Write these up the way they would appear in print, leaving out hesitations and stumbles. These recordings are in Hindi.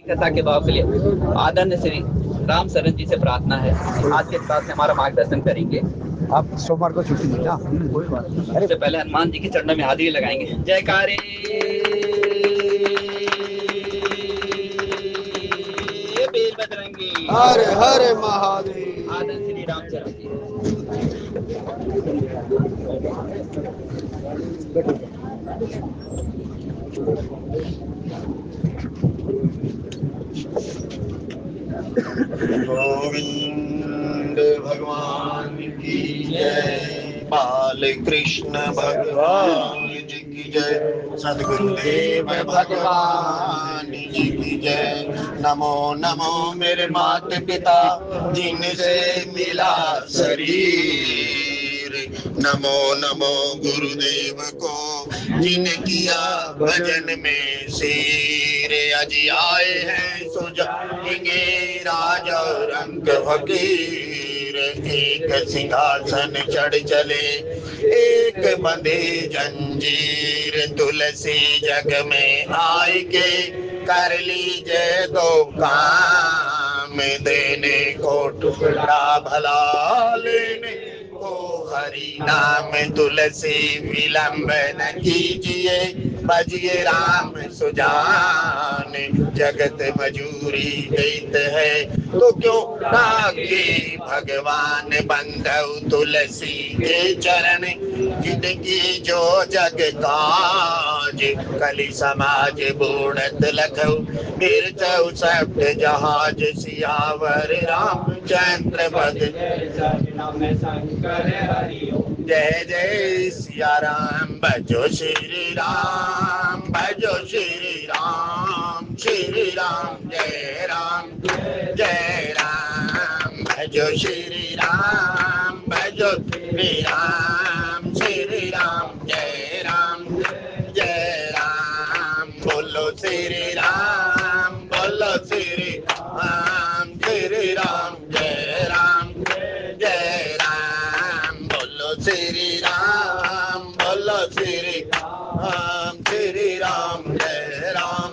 कथा के भाव के लिए आदरणीय श्री राम शरण जी से प्रार्थना है, आज के क्लास में हमारा मार्गदर्शन करेंगे। आप सोमवार को छुट्टी देना, कोई बात नहीं। सबसे पहले हनुमान जी के चरणों में हाजिरी लगाएंगे। जयकारे वीर बजरंगी, हरे हरे महादेव। आदरणीय श्री रामचरण जी। गोविंद भगवान की जय, बाल कृष्ण भगवान जी की जय, सदगुरुदेव भगवान जी की जय। नमो नमो मेरे माता पिता जिनसे मिला शरीर, नमो नमो गुरुदेव को जिन किया भजन में सिर। आज आए हैं सुजाएंगे राजा रंग फकीर, एक सिंहासन चढ़ चले एक बंधे जंजीर। तुलसी जग में आए के कर लीजिए दो काम, देने को टुकड़ा भला लेने को हरि नाम। तुलसी विलंब न कीजिए बजिए राम सुजान, जगत मजूरी देत है तो क्यों नागे भगवान। बंधु तुलसी के चरण जिनकी जो जग काज, कली समाज बूढ़त लखऊ बिरचऊ शब्द जहाज। सियावर रामचंद्र पद जय जय सिया राम। भजो श्री राम, भजो श्री राम, श्री राम जय राम जय राम। भजो श्री राम, भजो श्री राम, श्री राम जय राम जय राम। बोलो श्री राम, बोलो श्री राम, श्री राम जय राम जय राम। बोलो श्री राम, बोलो श्री राम, श्री राम जय राम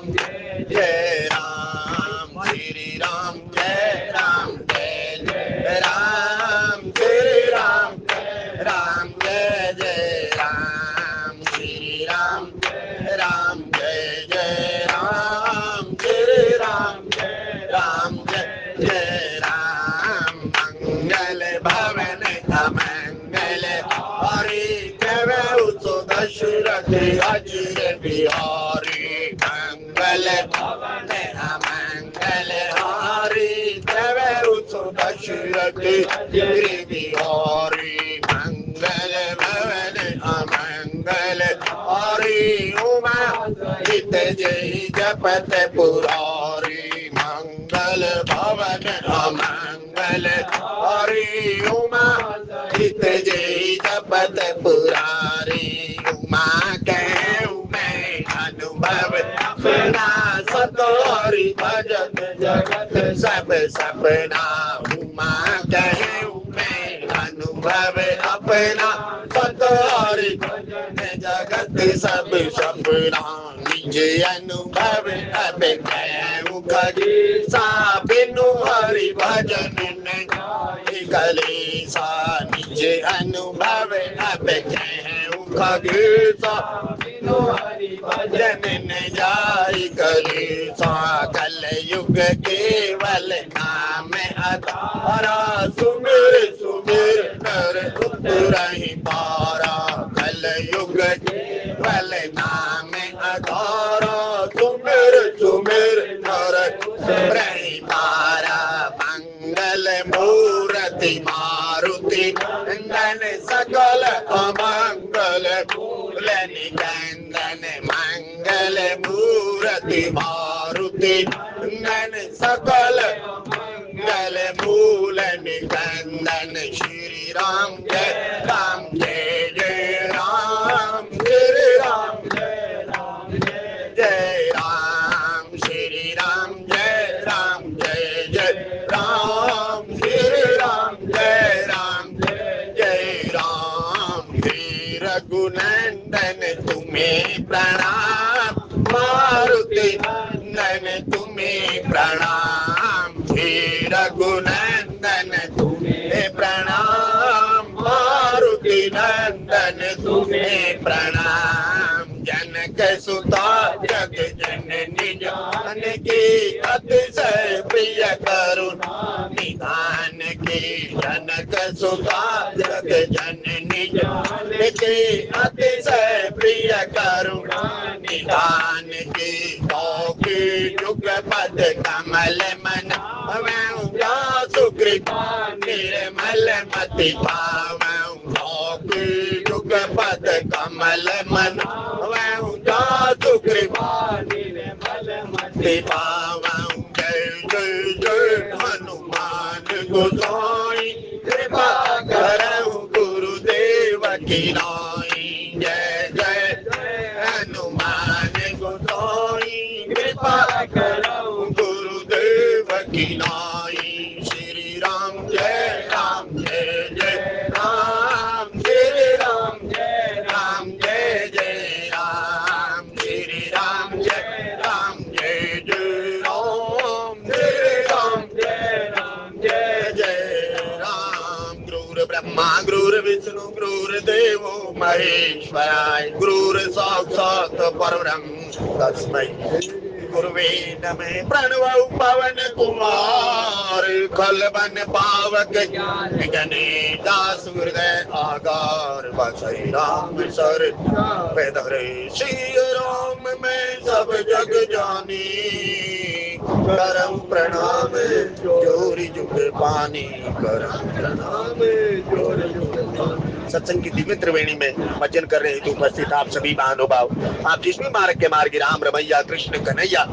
जय राम। श्री राम जय राम जय राम, श्री राम जय जय राम। श्री राम जय जय राम, श्री राम जय राम। मंगल भवन अमंगल हरि देव सो दशरथ अजर बिहारी। मंगल भवन अमंगल हरि देव सो दशरथ अजर बिहारी। मंगल भवन अमंगल हरि उमा हित जय जपत पुरारी। मंगल भवन अमंगल हरि उमा हित जय जपत पुरारी। उमा कहूँ मैं अनुभव अपना सतोरी भजत जगत सब सपना। उमा कहूँ मैं अनुभव अपना सतोरी भजन जगत सब सपना। निज अनुभव अब कहूँ कलेसा, बिनु हरि भजन नहीं कलेसा। निज अनुभव अब कहूँ कलेसा, बिनु हरि भजन न जाय कलेसा। कल युग केवल नाम आधारा, सुमिर सुमिर नर उतरहि पारा। कल युग केवल नाम आधारा, सुमिर सुमिर नर उतरहि पारा। मंगल मूर्ति मारुति नंदन सकल अमंगल मूल निकंदन। मंगल मूर्ति मारुति नंदन सकल मंगल मूल निकंदन। श्री राम जय राम जय जय राम, श्री राम जय राम जय राम। श्री राम जय राम जय जय राम, श्री राम जय जय राम। श्री रघुनंदन तुम्हें प्रणाम, मारुति नंदन तुम्हें प्रणाम, श्री रघुनंदन तुम्हें प्रणाम, मारुति नंदन तुम्हें प्रणाम, जनक सुता जग जननी जानकी, अतिशय प्रिय करुणा निधान की, जनक सुता जग जननी जानकी, अतिशय प्रिय करुणा निधान की, जुग पद कमल मन जा सुकृपा निर्मल मति पावं, जुग पद कमल मन जा सुकृपा निर्मल मति पावं, जय जय जय हनुमान गोसाई, कृपा करहु गुरुदेव की नाई, जय जय जय हनुमान गोसाई, कृपा करहु गुरुदेव की नाई, श्री राम जय राम, जय जय राम, श्री राम जय राम, जय जय राम, श्री राम जय राम, जय जय राम, श्री राम जय राम, जय जय राम, गुरुर् ब्रह्मा गुरुर्विष्णु गुरुर्देवो महेश्वराय, गुरुर् साक्षात् परब्रह्म तस्मै गुरुवे नमः, प्रणव पवन कुमार, खलबन पावक गणेश हृदय आगार, बसई राम सर पैदरे, श्री राम में सब जग जानी, करम प्रणाम जोरी जुग पानी, करम प्रणाम जोरी जुग पानी। सत्संग की दिव्य त्रिवेणी में भजन कर रहे थे उपस्थित आप सभी महानुभाव, आप जिस भी मार्ग के मार्गी राम रमैया कृष्ण कन्हैया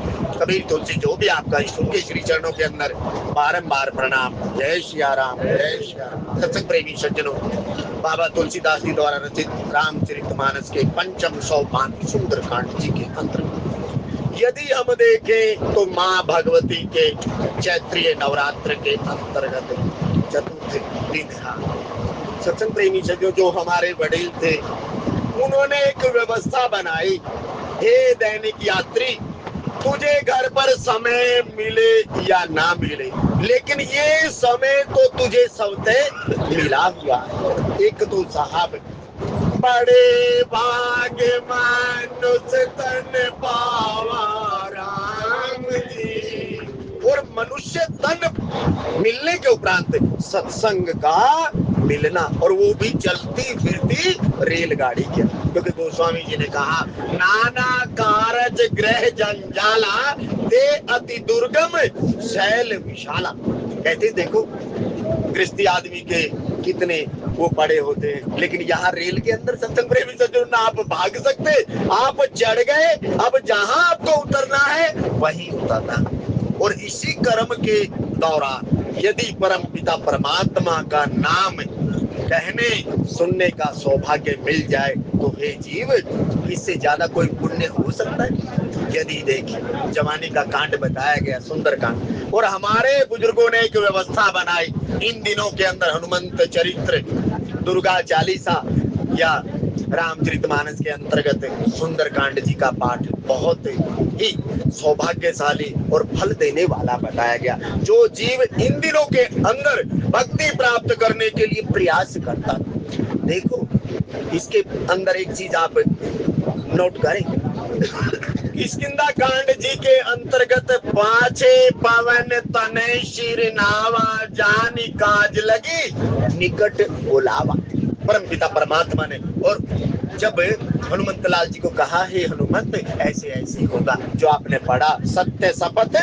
कबीर तुलसी जो भी आपका इष्ट, उनके श्री चरणों के अंदर बारंबार प्रणाम। जय सिया राम, जय सिया राम। सत्संग प्रेमी सज्जनों, बाबा तुलसीदास जी द्वारा रचित रामचरितमानस के पंचम सोपान सुंदरकांड जी के अंतर्गत यदि हम देखें तो माँ भगवती के चैत्रीय नवरात्र के अंतर्गत चतुर्थ दिन था। सत्संग प्रेमी सज्जनों, जो हमारे वडील थे उन्होंने एक व्यवस्था बनाई, हे दैनिक यात्री, तुझे घर पर समय मिले या ना मिले, लेकिन ये समय तो तुझे सबसे मिला हुआ है। एक तो साहब, बड़े भाग्य मानुष तन पावा राम जी, और मनुष्य तन मिलने के उपरांत सत्संग का मिलना, और वो भी चलती फिरती रेलगाड़ी के, क्योंकि गोस्वामी जी ने कहा, नाना कारज ग्रह जंजाला ते अति दुर्गम शैल विशाला। कहते देखो गृहस्थी आदमी के कितने वो बड़े होते हैं, लेकिन यहाँ रेल के अंदर सत्संग प्रेमी सज्जनों ना आप भाग सकते, आप चढ़ गए, अब जहां आपको उतरना है वहीं उतरना। और इसी कर्म के दौरान यदि परम पिता परमात्मा का नाम कहने सुनने का सौभाग्य मिल जाए तो हे जीव, इससे ज्यादा कोई पुण्य हो सकता है? यदि देखिए जवानी का कांड बताया गया, सुंदर कांड, और हमारे बुजुर्गों ने एक व्यवस्था बनाई इन दिनों के अंदर, हनुमंत चरित्र, दुर्गा चालीसा या रामचरितमानस के अंतर्गत सुंदरकांड जी का पाठ बहुत ही सौभाग्यशाली और फल देने वाला बताया गया। जो जीव इन दिनों के अंदर भक्ति प्राप्त करने के लिए प्रयास करता, देखो इसके अंदर एक चीज आप नोट करें, किष्किंधा कांड जी के अंतर्गत पाछे पवन तने शिर नावा, जानी काज लगी निकट बुलावा। परम पिता परमात्मा ने, और जब हनुमंत लाल जी को कहा, हे हनुमंत ऐसे ऐसे होगा जो आपने पढ़ा, सत्य शपथ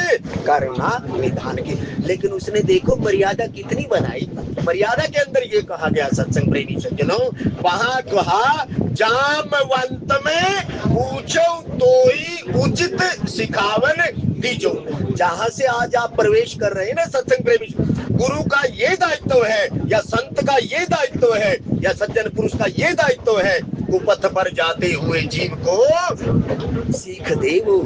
करुणा निधान की, लेकिन उसने देखो मर्यादा कितनी बनाई। मर्यादा के अंदर ये कहा गया सत्संग प्रेमी सज्जनों, वहां कहा जामवंत में पूछो तो ही उचित सिखावन दीजो। जहां से आज आप प्रवेश कर रहे हैं ना सत्संग प्रेमी, गुरु का ये दायित्व है या संत का ये दायित्व है या सज्जन पुरुष का ये दायित्व है, कुपथ पर जाते हुए जीव को सीख दे वो।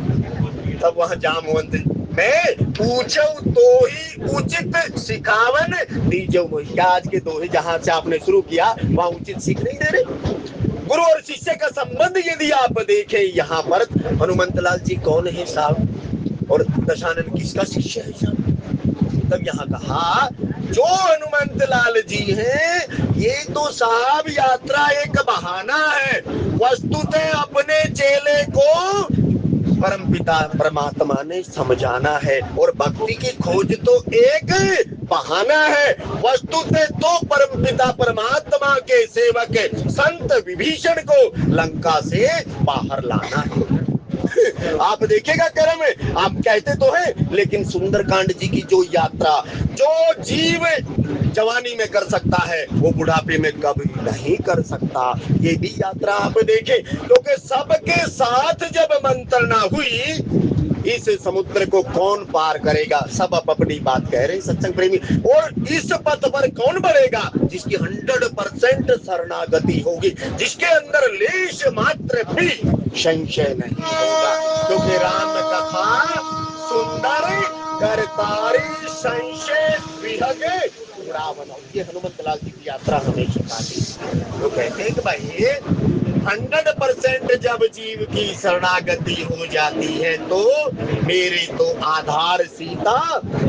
तब वह जामवंत में पूछो तो ही उचित सिखावन दीजो। क्या आज के दोहे जहां से आपने शुरू किया वहां उचित सीख नहीं दे रहे? गुरु और शिष्य का संबंध यदि आप देखें यहाँ पर, हनुमंत लाल जी कौन है साहब? और दशानन किसका शिष्य है साहब? तब यहाँ कहा जो हनुमंत लाल जी हैं ये तो साहब यात्रा एक बहाना है, वस्तुतः अपने चेले को परमपिता परमात्मा ने समझाना है, और भक्ति की खोज तो एक बहाना है, वस्तुतः तो परमपिता परमात्मा के सेवक संत विभीषण को लंका से बाहर लाना है। आप देखिएगा कर्म, आप कहते तो हैं, लेकिन सुंदरकांड जी की जो यात्रा जो जीव जवानी में कर सकता है वो बुढ़ापे में कभी नहीं कर सकता। ये भी यात्रा आप देखें, क्योंकि सबके साथ जब मंत्रणा हुई इस समुद्र को कौन पार करेगा, सब अपनी बात कह रहे हैं सत्संग प्रेमी। और इस पथ पर कौन बढ़ेगा, जिसकी 100% शरणागति होगी, जिसके अंदर लेश मात्र भी संशय नहीं होगा, क्योंकि राम कथा सुंदर करतारी संशय विहगे रावण। ये हनुमंत लाल जी की यात्रा हमें सिखाती है। तो कहते हैं कि भाई 100% जब जीव की शरणागति हो जाती है तो मेरे तो आधार सीता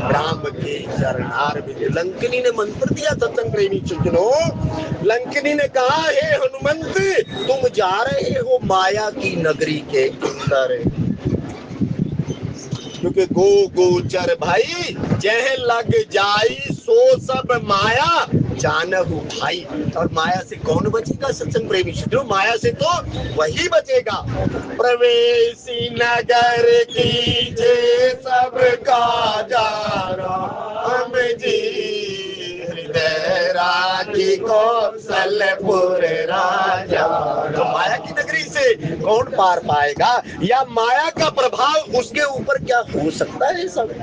राम के चरणार में। लंकिनी ने मंत्र दिया सत्संग प्रेमी सज्जनों, लंकिनी ने कहा हे हनुमंत तुम जा रहे हो माया की नगरी के अंदर, क्योंकि गो गोचर भाई जह लग जाई सो सब माया जानहु भाई। और माया से कौन बचेगा सत्संग प्रेमी? जो माया से तो वही बचेगा। प्रवेशी नगर की जे सबका जारा हम जी, हृदय राखी कौशलपुर राजा। तो माया की नगरी से कौन पार पाएगा, या माया का प्रभाव उसके ऊपर क्या हो सकता है? सब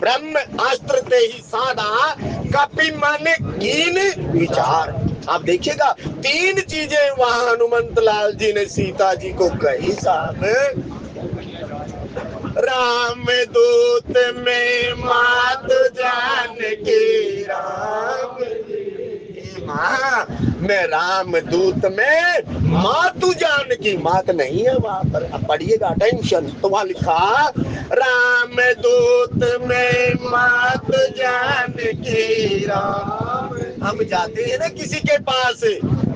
ब्रह्म अस्त्र ते ही साधा कपि मन कीन विचार। आप देखिएगा 3 चीजें वहां हनुमंत लाल जी ने सीता जी को कही साहब। राम दूत में मात जानकी राम, माँ मैं राम दूत में मातु जानकी, मात नहीं है वहां पर, अब पढ़िएगा टेंशन। तो वहां लिखा राम दूत में मात जानकी राम। हम जाते हैं ना किसी के पास,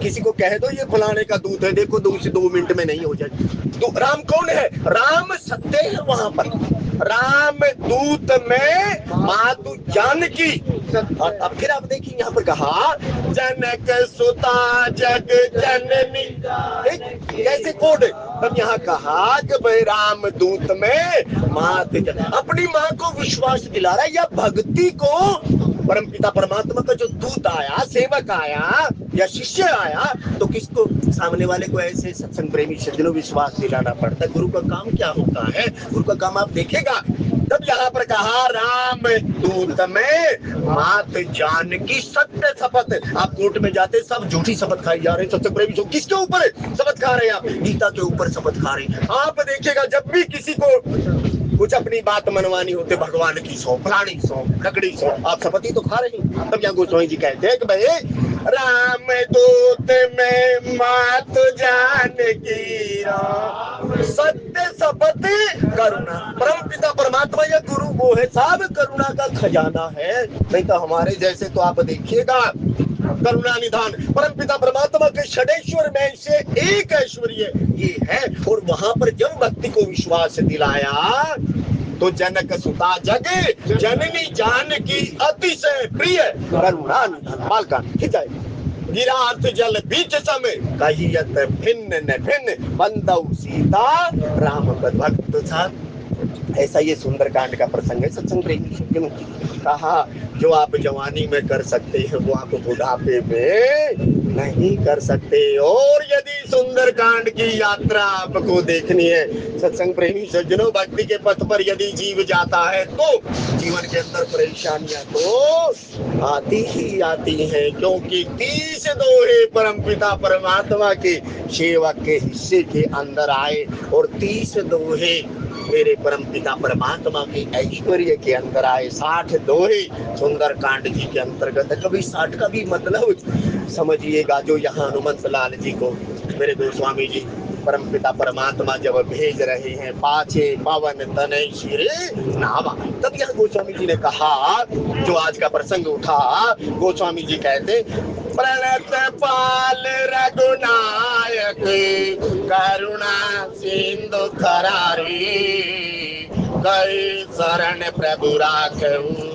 किसी को कह दो ये फलाने का दूत है, देखो 2 मिनट में नहीं हो जाए। तो राम कौन है? राम सत्य है वहां पर। राम दूत में मातु जानकी। और अब फिर आप देखिए यहाँ पर कहा जनक सुता जग जननी, कैसे कोड। तब यहाँ कहा कि भाई राम दूत में मात, अपनी माँ को विश्वास दिला रहा है, या भक्ति को परमपिता परमात्मा का जो दूत आया, सेवक आया या शिष्य आया, तो किसको, सामने वाले को ऐसे सत्संग प्रेमी सज्जनों विश्वास दिलाना पड़ता है। गुरु का काम क्या होता है? गुरु का काम आप देखेगा। तब यहाँ पर कहा राम दूत में मात जानकी सत्य शपथ। आप कोर्ट में जाते सब झूठी शपथ खाई जा रहे हैं सत्संग प्रेमी। किसके ऊपर शपथ खा रहे हैं आप? गीता के ऊपर शपथ खा रहे हैं। आप देखिएगा जब भी किसी को कुछ अपनी बात मनवानी होते, भगवान की सौ, फलानी सौ, लकड़ी सौ, आप शपथ ही तो खा रहे हैं। तब यहाँ गोस्वामी जी कहते हैं कि भाई राम दूत में मात जानकी राम, सत्य शपथ करुणा। परम पिता परमात्मा या गुरु वो है साहब, करुणा का खजाना है। नहीं तो हमारे जैसे तो आप देखिएगा करुणा निधान परम पिता परमात्मा के षडेश्वर में से एक ऐश्वर्य ये है। और वहां पर जब भक्ति को विश्वास दिलाया तो जनक सुता जग जननी जानकी अतिशय प्रिय करुणा निधान। बालका खिंचाए गिरात जल बीच समय कहियत भिन्न न भिन्न बंदौ सीता राम भक्त था। ऐसा ये सुंदरकांड का प्रसंग है सत्संग प्रेमी। कहा जो आप जवानी में कर सकते हैं वो आप बुढ़ापे में नहीं कर सकते। और यदि सुंदरकांड की यात्रा आपको देखनी है सत्संग प्रेमी सज्जनों, भक्ति के पथ पर यदि जीव जाता है तो जीवन के अंदर परेशानियां तो आती ही आती हैं, क्योंकि 30 दोहे परमपिता परमात्मा के सेवक के हिस्से के अंदर आए और 30 दोहे मेरे परमपिता परमात्मा के ऐश्वर्य के अंदर आए। 60 दोहे सुंदरकांड जी के अंतर्गत। कभी 60 का भी मतलब समझिएगा। जो यहाँ हनुमंत लाल जी को मेरे गोस्वामी जी परमपिता परमात्मा जब भेज रहे हैं पाछे पवन तनय शिरे नावा, तब यह गोस्वामी जी ने कहा, जो आज का प्रसंग उठा, गोस्वामी जी कहते प्रणत पाल रघुनायक करुणा सिंधु खरारी गए शरण प्रभु राखऊ।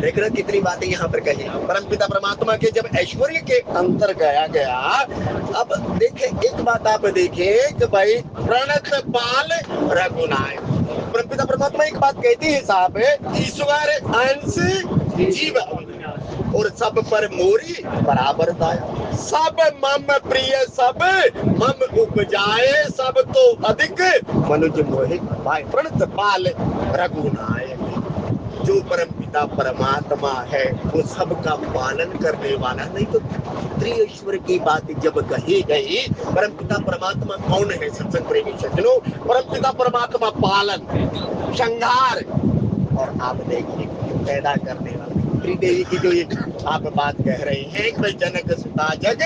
देख रहे कितनी बातें यहाँ पर कही। परमपिता परमात्मा के जब ऐश्वर्य के अंतर गया, अब देखे एक बात आप देखें कि भाई प्रणत पाल रघुनायक, परमपिता परमात्मा एक बात कहती है साहब, ईश्वर अंश जीव और सब पर मोरी बराबर दाया, सब मम प्रिय सब मम उपजाए, सब तो अधिक मनुज मोहि भाई। प्रणत पाल रघुनायक, जो परमपिता परमात्मा है वो सबका पालन करने वाला। नहीं तो त्रिईश्वर की बात जब कही गई, परमपिता परमात्मा कौन है सत्संग प्रेमी सज्जनों? परमपिता परमात्मा पालन, संहार और आप देखिए पैदा करने वाला। देवी की जो ये आप बात कह रहे हैं कि जनक सुता जग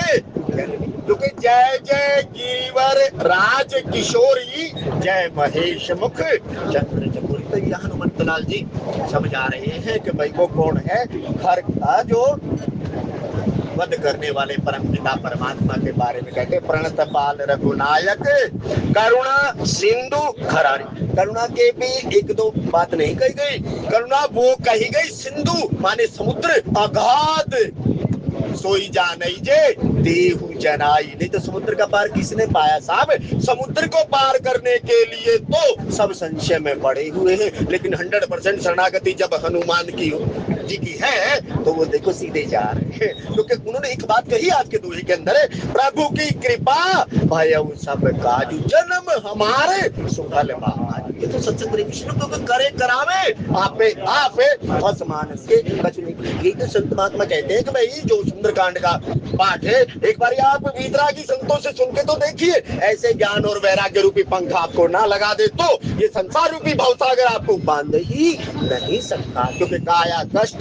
जननी, क्योंकि जय जय गिरिवर राज किशोरी जय महेश मुख चंद्र चकोरी। तो यहाँ हनुमंत लाल जी समझा रहे हैं कि भाई वो कौन है, घर का जो वध करने वाले परमपिता परमात्मा के बारे में कहते प्रणत पाल रघुनायक करुणा सिंधु खरारी। करुणा के भी एक दो बात नहीं कही गई, करुणा वो कही गई सिंधु माने समुद्र, अगाध सोई जा नहीं जे देहु जनाई। नहीं तो समुद्र का पार किसने पाया साहब? समुद्र को पार करने के लिए तो सब संशय में पड़े हुए हैं, लेकिन 100% शरणागति जब हनुमान की जी की है तो वो देखो सीधे जा रहे हैं, क्योंकि उन्होंने एक बात कही आज के दोहे के अंदर, प्रभु की कृपा भयउ सब काजू जन्म हमारे सुखल महाज। ये तो सत्संग विष्णु को करे करावे आपे आपे असमान के बचने की। तो संत महात्मा कहते हैं कि भाई जो सुंदरकांड का पाठ है, एक बार आप वीतरागी संतों से सुन के तो देखिए, ऐसे ज्ञान और वैराग्य रूपी पंखा आपको ना लगा दे तो ये संसार रूपी भवसागर आपको बांध ही नहीं सकता, क्योंकि काया कष्ट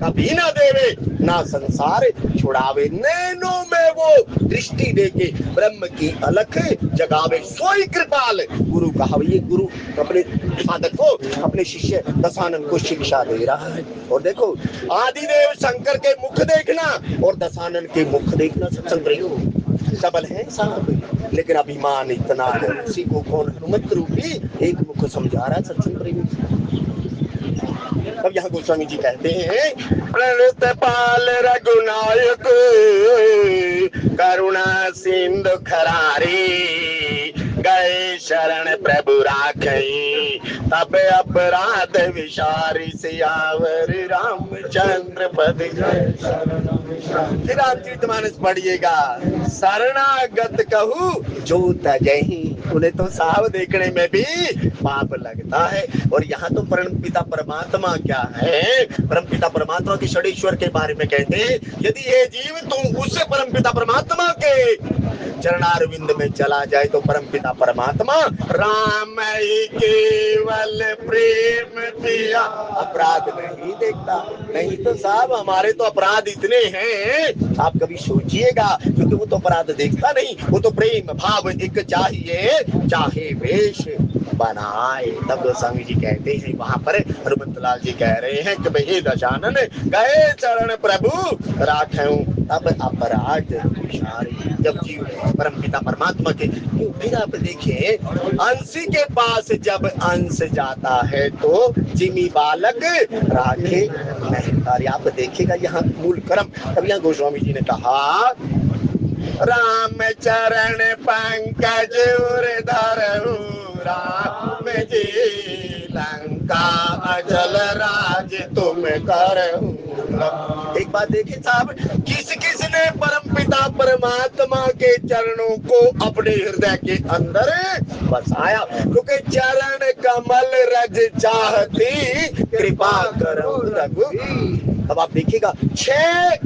कभी ना देवे ना संसार छुड़ावे, नैनों में वो दृष्टि देके ब्रह्म की अलख जगावे, सोई कृपाल गुरु कहा। ये गुरु अपने साधक को, अपने शिष्य दशानन को शिक्षा दे रहा है। और देखो आदिदेव शंकर के मुख देखना और दशानन के मुख देखना, सत्संग प्रेमी सबल है साहब, लेकिन अभिमान इतना है, उसी को कौन हनुमत रूपी एक मुख समझा रहा है सत्संग प्रेमी। अब यहाँ गोस्वामी जी कहते हैं प्रणत पाल रघुनायक करुणा सिंधु खरारी गए शरण प्रभु राखई, तब अपराध विचारी सियावर रामचंद्र पद जय। फिर रामचरितमानस पढ़िएगा, शरणागत कहू जो तजहि, उन्हें तो साहब देखने में भी पाप लगता है। और यहाँ तो परमपिता परमात्मा क्या है, परमपिता परमात्मा के षडेश्वर के बारे में कहते हैं, यदि ये जीव तुम उससे परमपिता परमात्मा के चरणारविंद में चला जाए तो परमपिता परमात्मा राम ही केवल प्रेम पिया अपराध नहीं देखता। नहीं तो साहब हमारे तो अपराध इतने हैं, आप कभी सोचिएगा, क्योंकि वो तो अपराध देखता नहीं, वो तो प्रेम भाव एक चाहिए, चाहे वेश बनाए। तब गोस्वामी जी कहते हैं वहां पर, हनुमंत लाल जी कह रहे हैं कि भाई दशानन गए चरण प्रभु राखऊं, तब अपराध विचारी। जब जीव परमपिता परमात्मा के, फिर आप देखिए अंशी के पास जब अंश जाता है तो जिमी बालक राखे नहीं तारी। आप देखिएगा यहाँ मूल कर्म। तब यहाँ गोस्वामी जी ने कहा राम चरण पंकज धरऊ राम जी लंका अचल राज तुम करऊ। एक बात देखिए साहब, किस किस ने परमपिता परमात्मा के चरणों को अपने हृदय के अंदर बसाया, क्योंकि चरण कमल रज चाहती कृपा करो रघु। अब आप देखिएगा 6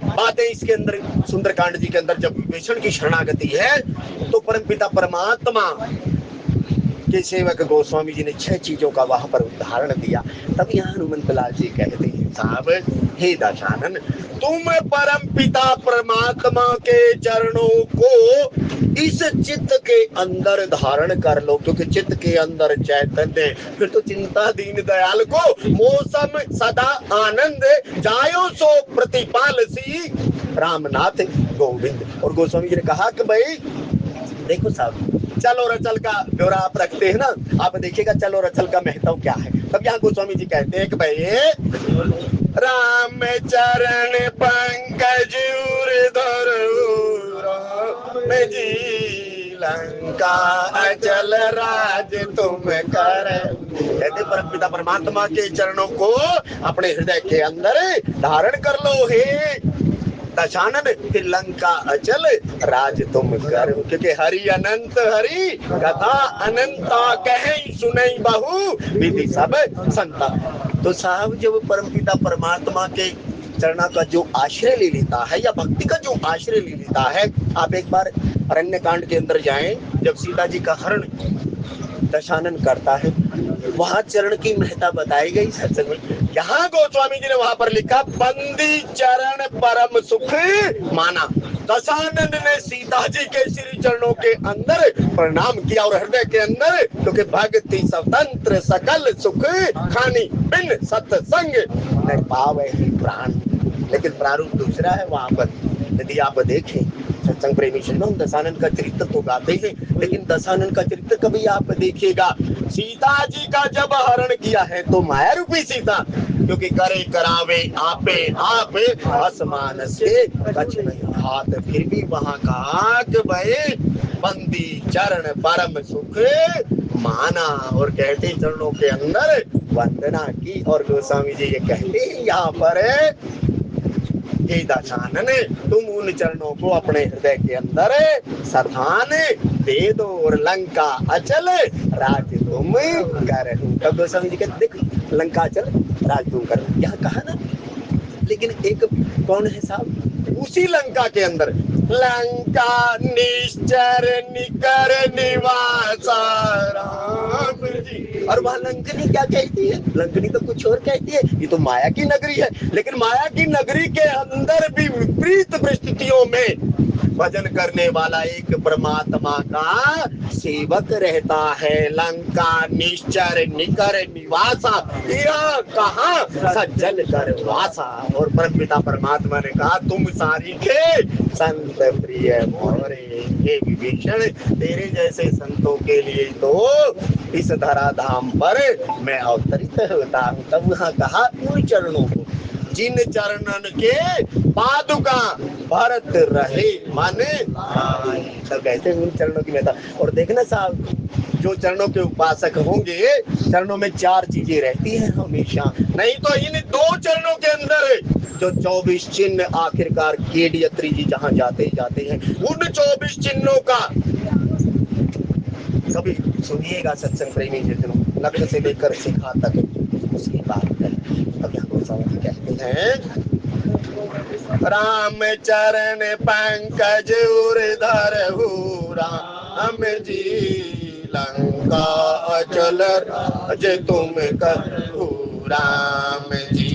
बातें इसके अंदर सुंदरकांड जी के अंदर जब विभीषण की शरणागति है तो परमपिता परमात्मा के सेवक गोस्वामी जी ने 6 चीजों का वहां पर उदाहरण दिया। तब यहाँ हनुमंत लाल जी कहते हैं, साहब हे दशानन, तुम परम पिता परमात्मा के चरणों को इस चित्त के अंदर धारण कर लो, क्योंकि चित्त के अंदर चैतन्य, फिर तो चिंता दीन दयाल को मौसम सदा आनंद जायो सो प्रतिपाल सी रामनाथ गोविंद। और गोस्वामी जी ने कहा कि भाई देखो साहब, चल और अचल का ब्यौरा आप रखते हैं ना, आप देखिएगा चल और अचल का महत्व क्या है। तब यहाँ गोस्वामी जी कहते हैं कि भाई राम चरण पंकज धर राम जी लंका अचल राज तुम कर। कहते परम पिता परमात्मा के चरणों को अपने हृदय के अंदर धारण कर लो हे दशानन, फिर लंका अचल राज तुम कर। क्योंकि हरि अनंत हरि कथा अनंता कहें सुनई बहु विधि सब संता। तो साहब जब परमपिता परमात्मा के चरणा का जो आश्रय ले लेता है या भक्ति का जो आश्रय ले लेता है, आप एक बार अरण्य कांड के अंदर जाएं, जब सीता जी का हरण दशानन करता है, वहां चरण की महत्ता बताई गई सत्संग में। यहाँ गोस्वामी जी ने वहां पर लिखा, बंदी चरण परम सुख माना। दशानन ने सीता जी के श्री चरणों के अंदर प्रणाम किया और हृदय के अंदर, क्योंकि भक्ति स्वतंत्र सकल सुख खानी बिन सत्संग न पावे ही प्राण। लेकिन प्रारूप दूसरा है वहां पर। यदि आप देखें सत्संग प्रेमी सुनो, हम दशानन का चरित्र तो गाते हैं, लेकिन दशानन का चरित्र कभी आप देखिएगा, सीता जी का जब हरण किया है तो माया रूपी सीता, क्योंकि करे करावे आपे आप आसमान से कछ नहीं हाथ, फिर भी वहां कहा कि भाई बंदी चरण परम सुख माना और कहते चरणों के अंदर वंदना की। और गोस्वामी जी ये कहते हैं यहाँ पर, हे दशानन तुम उन चरणों को अपने हृदय के अंदर स्थान दे दो और लंका अचल राज तुम कर। तब गोस्वामी जी कहते देख लंका अचल राज तुम कर, यहाँ कहा ना। लेकिन एक कौन है साहब उसी लंका के अंदर, लंका निश्चर निकर निवास राम जी। और वह लंकनी क्या कहती है? लंकनी तो कुछ और कहती है, ये तो माया की नगरी है। लेकिन माया की नगरी के अंदर भी विपरीत परिस्थितियों में भजन करने वाला एक परमात्मा का सेवक रहता है। लंका निश्चर निकर निवासा, यह कहाँ सज्जन कर वासा। और परमपिता परमात्मा ने कहा, तुम सारी के संत प्रिय मोरे, हे विभीषण तेरे जैसे संतों के लिए तो इस धराधाम पर मैं अवतरित होता हूँ। तब वहाँ कहा उन चरणों को जिन चरणन के पादुका भरत रहे माने, सब कहते हैं उन चरणों की महत्ता। और देखना साहब, जो चरणों के उपासक होंगे, चरणों में 4 चीजें रहती हैं हमेशा। नहीं तो इन 2 चरणों के अंदर जो 24 चिन्ह आखिरकार केडी यात्री जी जहाँ जाते हैं, उन 24 चिन्हों का कभी सुनिएगा सत्संग प्रेमी जितनों, लक्ष्य से लेकर शिखा तक उसकी बात करें। अब यहाँ कहते हैं, राम चरण पंकज उर्धर राम जी लंका अचल राज तुम करो। राम जी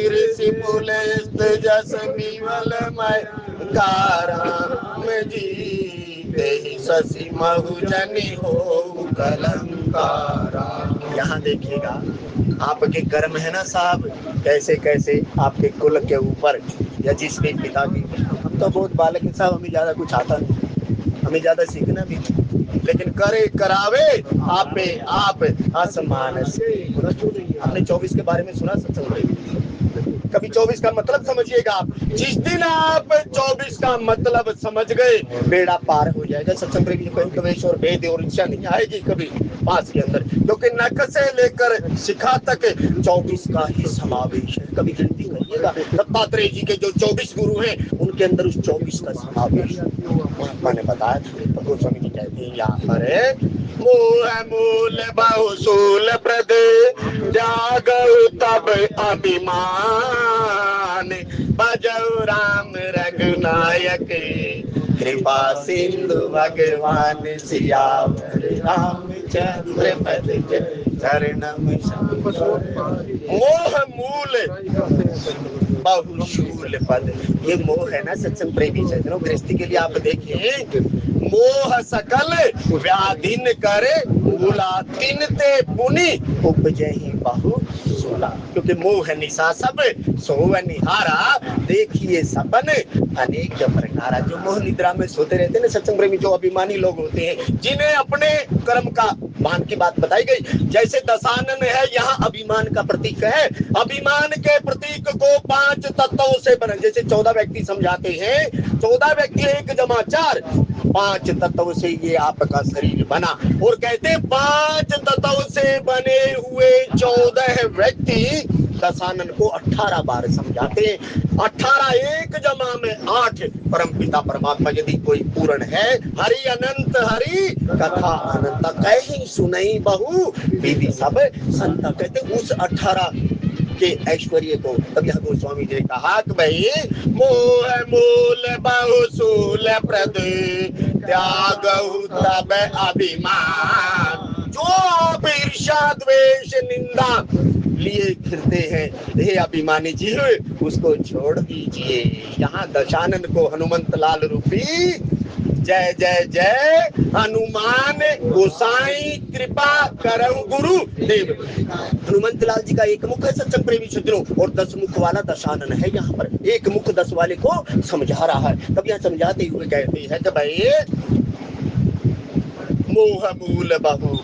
ऋषि पुलस्त जस विमल मय राम जी शशि महुजनी हो कलंकारा। यहाँ देखिएगा आपके कर्म है ना साहब, कैसे कैसे आपके कुल के ऊपर या जिसके पिता की। हम तो बहुत बालक हैं साहब, हमें ज्यादा कुछ आता नहीं, हमें ज्यादा सीखना भी, लेकिन करे करावे आपे आप आसमान से। आपने 24 के बारे में सुना सत्संग में? कभी 24 का मतलब समझिएगा आप। जिस दिन आप 24 का मतलब समझ गए, बेड़ा पार हो जाएगा। सत्संग प्रेमी कहीं कवेश और भेद और इच्छा नहीं आएगी कभी पास के अंदर, क्योंकि नक से लेकर शिखा तक 24 का ही समावेश है। कभी गिनती करिएगा, दत्तात्रेय जी के जो 24 गुरु हैं, उनके अंदर उस 24 का समावेश महात्मा ने बताया था। तो गोस्वामी जी कहते हैं यहाँ पर, मोह मूल बहुसूल प्रद जागऊ तब अभिमान, बजऊ राम रघुनायक कृपा सिंधु भगवान सियावर रामचंद्र पद के चरणम मोह मूल बहुशूल पद। ये मोह है ना सत्संग प्रेमी सज्जनों, गृहस्थी के लिए आप देखिए, मोह सकल व्याधिन करे मूला तिन ते पुनि उपजहि बहु सूला। क्योंकि मोह निशा सब सोव निहारा, देखिए सपन अनेक प्रकारा। जो मोह निद्रा में सोते रहते हैं ना सत्संग प्रेमी, जो अभिमानी लोग होते हैं, जिन्हें अपने कर्म का भान की बात बताई गई। जैसे दशानन है, यहाँ अभिमान का प्रतीक है। अभिमान के प्रतीक को 5 तत्वों से बना। जैसे 14 व्यक्ति समझाते हैं, 14 व्यक्ति 1 जमा 4, 5 तत्वों से ये आपका शरीर बना। और कहते 5 तत्वों से बने हुए 14 व्यक्ति दशानन को 18 बार समझाते हैं। 18 1 जमा में 8। परम पिता परमात्मा यदि कोई पूर्ण है, हरि अनंत हरि कथा अनंत, कहीं सुनई बहु विधि सब संत। कहते उस 18 के ऐश्वर्य को तब यहाँ गोस्वामी जी ने कहा कि भाई मोह मूल बहुशूल प्रद त्याग तब अभिमान। जो आप ईर्ष्या द्वेष निंदा लिए फिरते हैं, हे अभिमानी जी, उसको छोड़ दीजिए। यहाँ दशानन को हनुमंत लाल रूपी जय जय जय हनुमान गोसाई कृपा करहु गुरु देव। हनुमंत लाल जी का एक मुख है सत्संग प्रेमी सज्जनों, और 10 मुख वाला दशानन है। यहाँ पर एक मुख 10 वाले को समझा रहा है। तब यहाँ समझाते हुए कहते हैं कि भाई मोह मूल बहु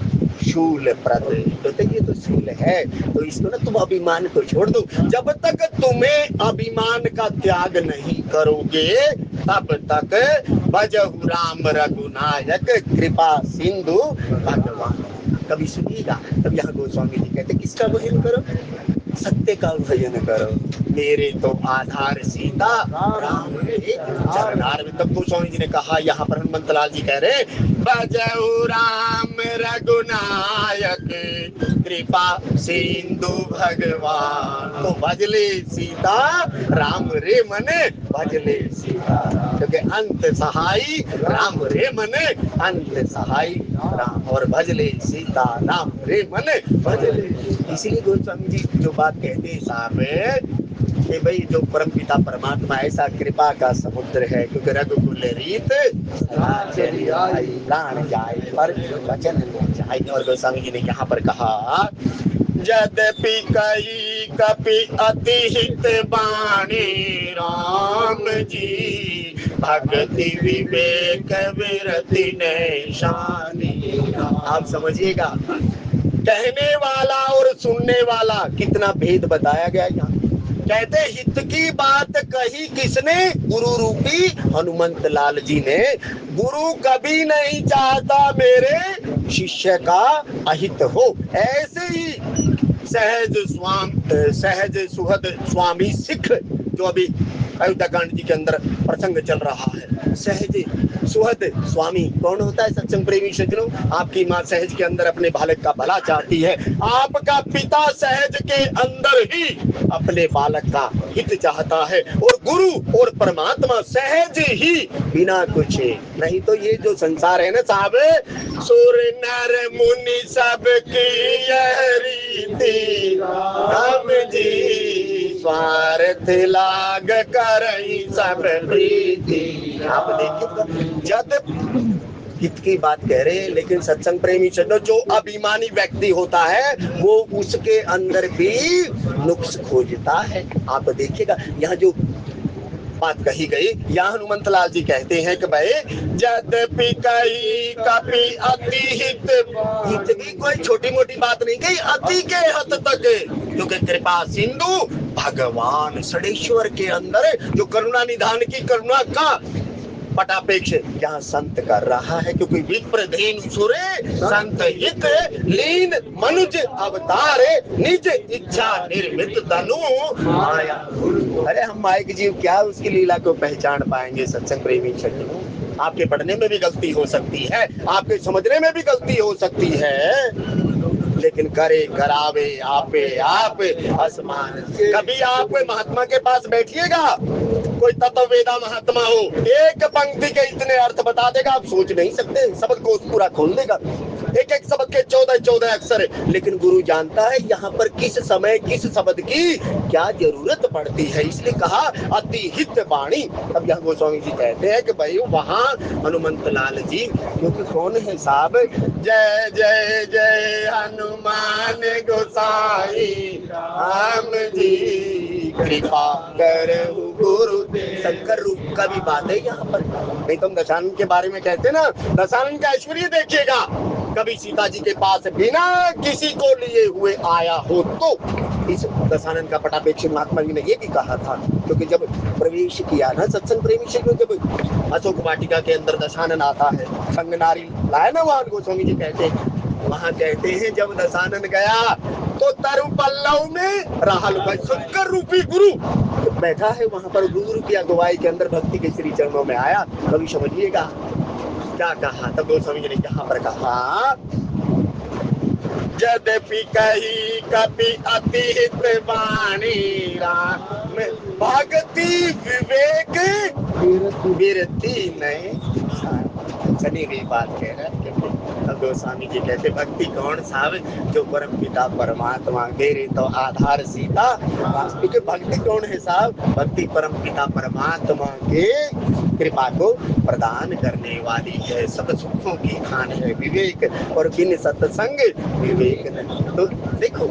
शूल प्रद। तो ये तो शूल है, तो इसको ना तुम अभिमान को छोड़ दो। जब तक तुम्हें अभिमान का त्याग नहीं करोगे, तब तक भजहु राम रघुनायक कृपा सिंधु भगवान। कभी सुनिएगा। तब यहाँ गोस्वामी जी कहते किसका भजन करो? सत्य का भजन करो। मेरे तो आधार सीता राम चरणार में। तब गोस्वामी जी ने कहा, यहाँ पर हनुमंत लाल जी कह रहे भजहु राम रघुनायक कृपा सिंधु भगवान। तो भजले सीता राम रे मने भजले सीता, क्योंकि अंत सहाई राम रे मने अंत सहाई राम, और भजले सीता राम रे मने भजले। इसीलिए गोस्वामी जी जो बात कहते हैं साहब कि भाई जो परम पिता परमात्मा ऐसा कृपा का समुद्र है, क्योंकि रघुकुल रीत प्राण जाए पर वचन न जाए। और गोस्वामी जी ने यहाँ पर कहा यद्यपि कई कपि अति हित बाणी राम जी, भक्ति विवेक विरति नैशानी। आप समझिएगा, कहने वाला और सुनने वाला कितना भेद बताया गया यहाँ। कहते हित की बात कही किसने? गुरु रूपी हनुमंत लाल जी ने। गुरु कभी नहीं चाहता मेरे शिष्य का अहित हो। ऐसे ही सहज सुहद स्वामी सिख, जो अभी अयोध्या कांड जी के अंदर प्रसंग चल रहा है, सहज सुहद स्वामी कौन होता है सत्संग प्रेमी सज्जनों? आपकी माँ सहज के अंदर अपने बालक का भला चाहती है। आपका पिता सहज के अंदर ही अपने बालक का हित चाहता है, और गुरु और परमात्मा सहज ही बिना कुछ। नहीं तो ये जो संसार है ना साहब, सुर नर मुनि सब की यह रीति राम जी, स्वार्थ लाग करई सब प्रीति। आप देखिए जब हित की बात कह रहे हैं, लेकिन सत्संग प्रेमी सज्जनों जो अभिमानी व्यक्ति होता है वो उसके अंदर भी नुक्स खोजता है। आप देखिएगा यहाँ जो बात कही गई, यहाँ हनुमंत लाल जी कहते हैं कि भाई यद्यपि कई कपि अति हित, हित की कोई छोटी मोटी बात नहीं कही, अति के हद तक, क्योंकि कृपा सिंधु भगवान षडेश्वर के अंदर जो करुणा निधान की करुणा का पटापेक्ष यहाँ संत कर रहा है। क्योंकि विप्र धेनु सुरे संत हित लीन मनुज अवतार निज इच्छा निर्मित तनु माया। अरे हम माइक जीव क्या उसकी लीला को पहचान पाएंगे सत्संग प्रेमी सज्जनों? आपके पढ़ने में भी गलती हो सकती है, आपके समझने में भी गलती हो सकती है, लेकिन करे करावे आपे आप आसमान। कभी आप कोई महात्मा के पास बैठिएगा, कोई तत्ववेदा महात्मा हो, एक पंक्ति के इतने अर्थ बता देगा, आप सोच नहीं सकते। शब्द को पूरा खोल देगा, एक एक शब्द के 14 अक्षर। लेकिन गुरु जानता है यहाँ पर किस समय किस शब्द की क्या जरूरत पड़ती है, इसलिए कहा अति हित वाणी। अब यहाँ गोस्वामी जी कहते हैं कि भाई वहां हनुमंत लाल जी, क्योंकि कौन है साहब, जय जय जय हनुमान गोसाई राम जी कृपा करहु गुरुदेव। शंकर रूप का भी बात है यहाँ पर। नहीं तुम दशानन के बारे में कहते ना, दशानन का ऐश्वर्य देखिएगा, कभी सीता जी के पास बिना किसी को लिए हुए आया हो तो। इस दशानन का पटापेक्षी महात्मा जी ने ये भी कहा था, क्योंकि जब प्रवेश किया ना सत्संग प्रेमी से, जब अशोक वाटिका के अंदर दशानन आता है, संग नारी लाए ना वहां, गोस्वामी जी कहते हैं, वहां कहते हैं जब दशानन गया तो तरु पल्लव में राहल भाई शंकर रूपी गुरु बैठा है वहां पर, गुरु की अगुवाई के अंदर भक्ति के श्री चरणों में आया। कभी समझिएगा क्या कहा, तब गोस्वामी जी ने यहाँ पर कहा, यद्यपि कही कपि अति हित वाणी राम भक्ति विवेक विरति नहीं। चलिए ये बात कह रहा है। अब गोस्वामी जी कहते भक्ति कौन साहब, जो परम पिता परमात्मा मेरे तो आधार सीता। वास्तविक भक्ति कौन है साहब, भक्ति परम पिता परमात्मा के कृपा को प्रदान करने वाली है, सब सुखों की खान है विवेक, और बिन सत्संग विवेक नहीं। तो देखो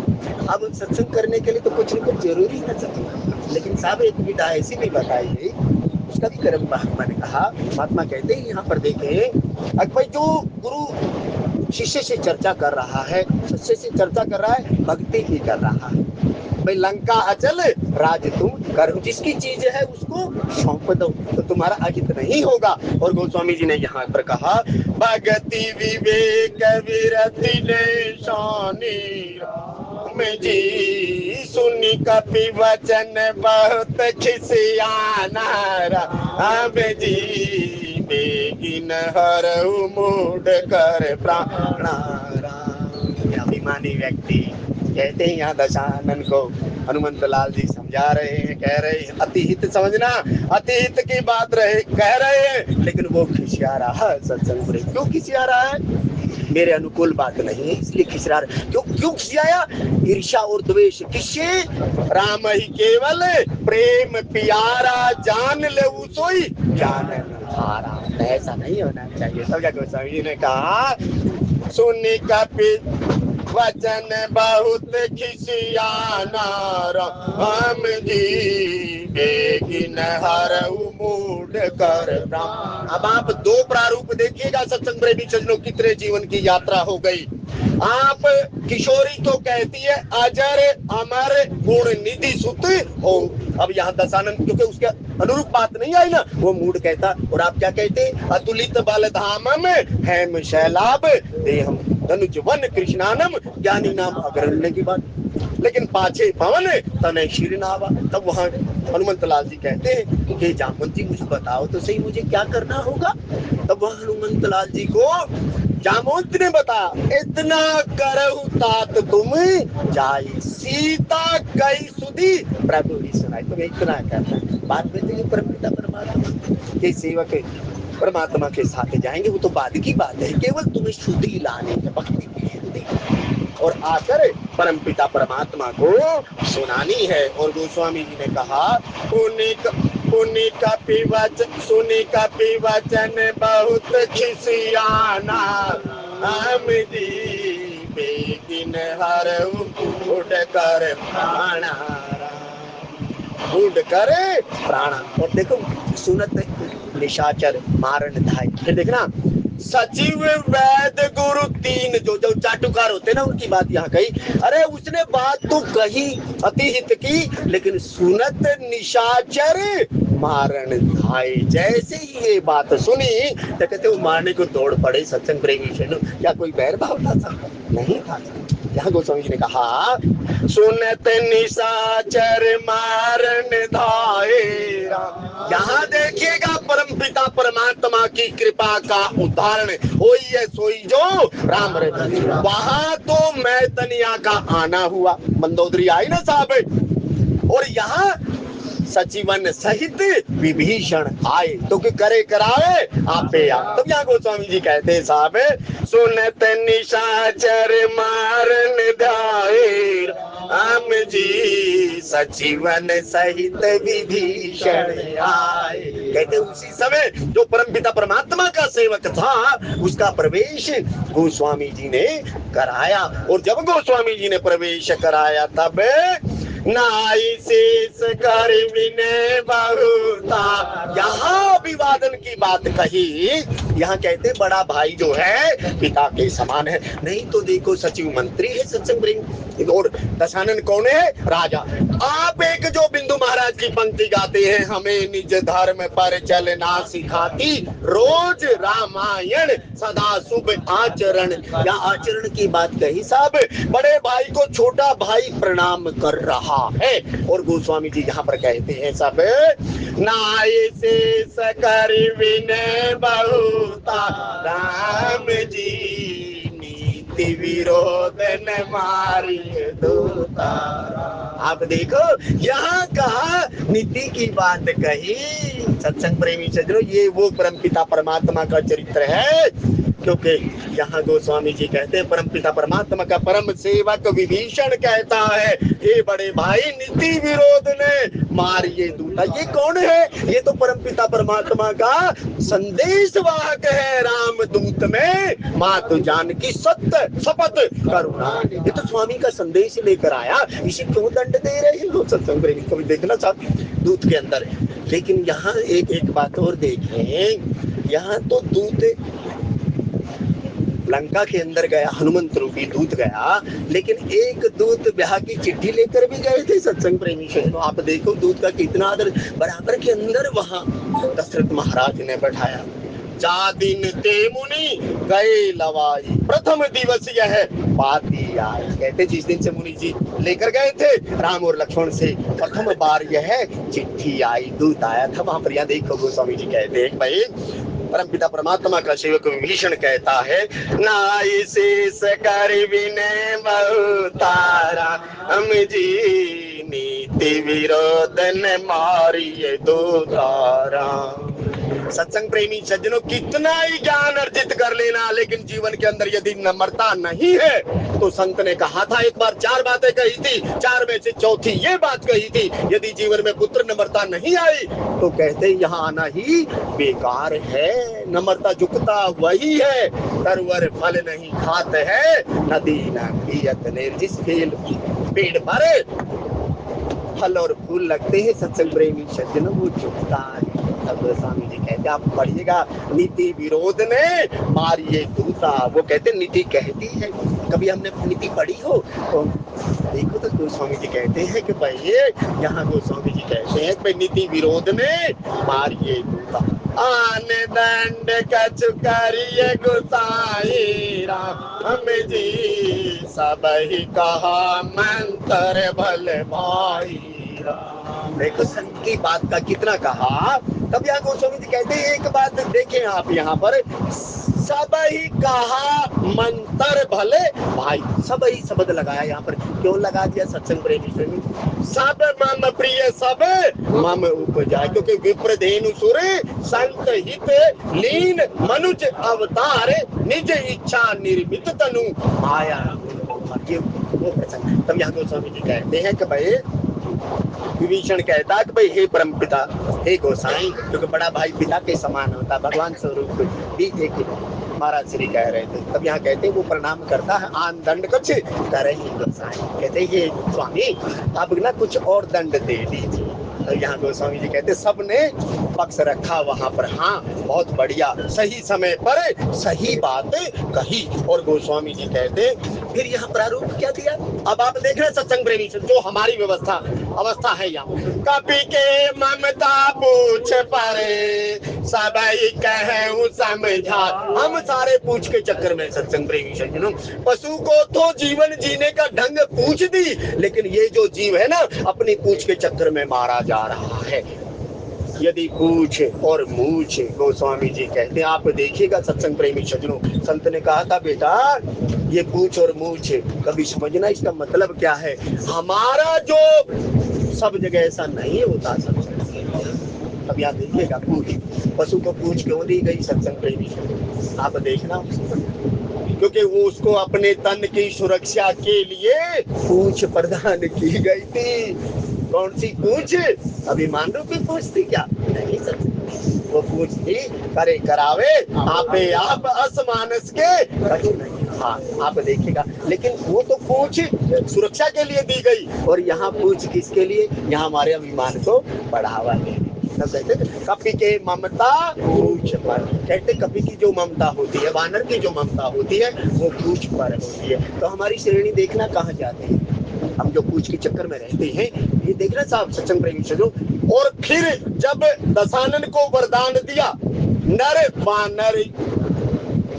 अब सत्संग करने के लिए तो कुछ न कुछ जरूरी है सत्संग, लेकिन साहब एक विधा ऐसी भी बताई गई, उसका भी कर्म महात्मा ने कहा। महात्मा कहते हैं यहाँ पर देखें, भाई जो गुरु शिष्य से चर्चा कर रहा है, शिष्य से चर्चा कर रहा है, भक्ति ही कर रहा है। भाई लंका अचल राज तुम करो, जिसकी चीज है उसको सौंप दो तो तुम्हारा अहित नहीं होगा। और गोस्वामी जी ने यहाँ पर कहा, भगति विवेक विरति निशानी राम जी सुनी कपि वचन बहुत खिसियाना राम जी बेगिन हरऊ मूड कर प्राणा राम। अभिमानी व्यक्ति कहते हैं यहाँ दशानन को हनुमंत लाल जी समझा रहे हैं, कह रहे हैं अतिहित समझना, अतिहित की बात रहे कह रहे हैं, लेकिन वो खिसिया रहा है सत्संग में। क्यों खिसिया रहा है, मेरे अनुकूल बात नहीं है इसलिए खिसिया रहा है। क्यों खिसियाया, ईर्ष्या और द्वेष किससे, राम ही केवल प्रेम प्यारा जान ले सोई जान हारा। ऐसा नहीं होना चाहिए। समझा गोस्वामी जी ने कहा, सुनी कपि वचन बहुत खिसियाना राम जी बेगिन हरऊ मूड कर प्राण। अब आप दो प्रारूप देखिएगा सत्संग प्रेमी सज्जनों, कितने जीवन की यात्रा हो गई। आप किशोरी तो कहती है अजर अमर गुण निधि सुत हो। अब यहाँ दशानन क्योंकि उसके अनुरूप बात नहीं आई ना, वो मूड कहता। और आप क्या कहते, अतुलित बल धामम हेम शैलाभ देहम धनुज वन कृष्णानम ज्ञानी नाम अग्रण्य की बात, लेकिन पाछे पवन तनय शीर नावा। तब वहां हनुमंत लाल जी कहते हैं कि जामवंत जी मुझे बताओ तो सही मुझे क्या करना होगा। तब वहां हनुमंत लाल जी को जामवंत ने बताया, इतना करहु तात तुम जाई सीता कई सुधी प्रभु ही सुनाई। तुम्हें इतना करना है, बाद में तो परमपिता परमात्मा के सेवक परमात्मा के साथ जाएंगे, वो तो बाद की बात है। केवल तुम्हें शुद्धि लाने है, भक्ति की शुद्धि, और आकर परमपिता परमात्मा को सुनानी है। और गोस्वामी जी ने कहा, सुनी कपि वचन बहुत खिसियाना राम जी बेगिन हरऊ उठ कर प्राणा उड़ करे प्राणा। और देखो सुनत निशाचर मारण धाय, फिर देखना सचिव वैद गुरु तीन जो चाटुकार होते ना उनकी बात यहाँ कही। अरे उसने बात तो कही अतिहित की, लेकिन सुनत निशाचर मारण धाय। जैसे ही ये बात सुनी तो कहते वो मारने को दौड़ पड़े। सत्संग प्रेमी से क्या कोई बैर भाव था? नहीं था। यहाँ गोस्वामी जी ने कहा, सुनत निशाचर मारण धाय। यहाँ देखिएगा परम पिता परमात्मा की कृपा का उदाहरण, होई है सोई जो राम रे। वहां तो मैतनिया का आना हुआ, मंदोदरी आई ना साहब, और यहाँ सचिवन सहित विभीषण आए तो कि करे करावे आपे आप। तब यहाँ गोस्वामी जी कहते हैं साहब, सुनत निशाचर मारन ध्याए राम जी सचिवन सहित विभीषण आए। कहते उसी समय जो परमपिता परमात्मा का सेवक था उसका प्रवेश गोस्वामी जी ने कराया। और जब गोस्वामी जी ने प्रवेश कराया तब नाई शेष कर विनय बहुता। यहाँ अभिवादन की बात कही। यहाँ कहते बड़ा भाई जो है पिता के समान है। नहीं तो देखो सचिव मंत्री है सत्संग प्रेमी और दशानन कौन है? राजा। आप एक जो बिंदु महाराज की पंक्ति गाते हैं, हमें निज धर्म पर चलना सिखाती रोज रामायण सदा शुभ आचरण। या आचरण की बात कही साहब, बड़े भाई को छोटा भाई प्रणाम कर रहा है। और गोस्वामी जी यहाँ पर कहते हैं सब, नाय से सकर विनय बहुता राम जी नीति विरोध न मारी दूता। आप देखो यहाँ कहा नीति की बात कही। सत्संग प्रेमी सज्जनों, ये वो परमपिता परमात्मा का चरित्र है। क्योंकि यहाँ गोस्वामी जी कहते हैं परमपिता परमात्मा का परम सेवक विभीषण कहता है, ये बड़े भाई नीति विरोध ने मारिए दूता। ये कौन है? ये तो परमपिता परमात्मा का संदेश वाहक है। राम दूत में मातु जानकी सत्य शपथ करुणा। ये तो स्वामी का संदेश लेकर आया, इसे क्यों दंड दे रहे हैं लोग? सत्संग प्रेमी कभी देखना चाहते दूत के अंदर। लेकिन यहाँ एक बात और देखें, यहाँ तो दूत लंका के अंदर गया, हनुमंत रूपी दूत गया, लेकिन एक दूत ब्याह की चिट्ठी लेकर भी गए थे सत्संग प्रेमी से। तो आप देखो दूत का कितना आदर। बराबर के अंदर वहां दशरथ महाराज ने बैठाया। जा दिन ते मुनि गए लवाई प्रथम दिवस यह बाती आई। कहते जिस दिन से मुनि जी लेकर गए थे राम और लक्ष्मण से, प्रथम बार यह चिट्ठी आई, दूत आया था वहां पर। यहाँ देखो गोस्वामी जी कहते हैं भाई परमपिता परमात्मा का सेवक विभीषण कहता है, नाई शेष कर विनय बहुतारा हम जी नीति विरोध न मारिए दूतारा। सत्संग प्रेमी सज्जनों, कितना ही ज्ञान अर्जित कर लेना, लेकिन जीवन के अंदर यदि नम्रता नहीं है तो संत ने कहा था एक बार, 4 बातें कही थी, 4 में से चौथी ये बात कही थी, यदि जीवन में पुत्र नम्रता नहीं आई तो कहते यहाँ आना ही बेकार है। नम्रता झुकता वही है, तरवर फल नहीं खाते है, नदी न पियत निर्जिस खेल पेड़ पर फल और फूल लगते हैं। सत्संग प्रेमी सज्जनों, वो झुकता है। अब गोस्वामी जी कहते आप पढ़िएगा, नीति विरोध ने मारिए दूता। वो कहते नीति कहती है। कभी हमने नीति पढ़ी हो तो देखो तो गोस्वामी जी कहते हैं कि भाई यहाँ गोस्वामी जी कहते हैं कि नीति विरोध ने मारिए दूता। आन दंड कछु करिए गोसाई राम जी सब ही कहा मंत्र भल भाई। देखो संत की बात का कितना कहा। तब यहाँ गोस्वामी जी कहते हैं एक बात देखें आप यहाँ पर, सब ही कहा मंत्र भले भाई। सब ही शब्द लगाया यहाँ पर, क्यों लगा दिया सत्संग प्रेमी? सब मम प्रिय सब मम उपजाय, क्योंकि विप्रधेनु सुर संत हित लीन मनुज अवतार निज इच्छा निर्मित तनु माया। ये वो प्रसंग। तब यहाँ गोस्वामी जी कहते हैं कि भाई विभीषण कहता कि भाई हे परम पिता, हे गोसाई, क्योंकि बड़ा भाई पिता के समान होता, भगवान स्वरूप भी एक महाराज श्री कह रहे थे। तब यहाँ कहते वो प्रणाम करता है, आन दंड कुछ करे ही गोसाई। कहते ये स्वामी अब ना कुछ और दंड दे दीजिए। तो यहाँ गोस्वामी जी कहते सबने पक्ष रखा वहां पर। हाँ बहुत बढ़िया, सही समय पर सही बात कही। और गोस्वामी जी कहते फिर यहाँ प्रारूप क्या दिया। अब आप देख रहे सत्संग प्रेमी जो हमारी अवस्था है यहाँ, कपि के ममता पूछ परे सब कहूं समझा। हम सारे पूछ के चक्कर में सत्संग प्रेमी सज्जनों, पशु को तो जीवन जीने का ढंग पूछ दी, लेकिन ये जो जीव है ना अपनी पूछ के चक्कर में मारा जा रहा है। यदि पूछ और मूछ, गोस्वामी जी कहते हैं आप देखिएगा सत्संग प्रेमी सज्जनों, संत ने कहा था बेटा ये पूछ और मूछ कभी समझना इसका मतलब क्या है। हमारा जो सब जगह ऐसा नहीं होता सत्संग। अब यहाँ देखिएगा, पूछ, पशु को पूछ क्यों दी गई सत्संग प्रेमी? आप देखना, क्योंकि वो उसको अपने तन की सुरक्षा के लिए पूछ प्रदान की गई थी। कौन सी पूछ? अभिमान रूपी पूछ थी क्या? नहीं सर, वो पूछ थी करे करावे आपे आप असमानस के कछु नहीं। हाँ, आप देखिएगा, लेकिन वो तो पूछ सुरक्षा के लिए दी गई, और यहाँ पूछ किसके लिए? यहाँ हमारे अभिमान को बढ़ावा देने। कहते कपि के ममता पूछ पर, कहते कपि की जो ममता होती है, वानर की जो ममता होती है, वो पूछ पर होती है। तो हमारी श्रेणी देखना कहाँ जाती है, हम जो पूछ के चक्कर में रहते हैं, ये देखना साहब सत्संग प्रेमी सजो। और फिर जब दशानन को वरदान दिया नर वानर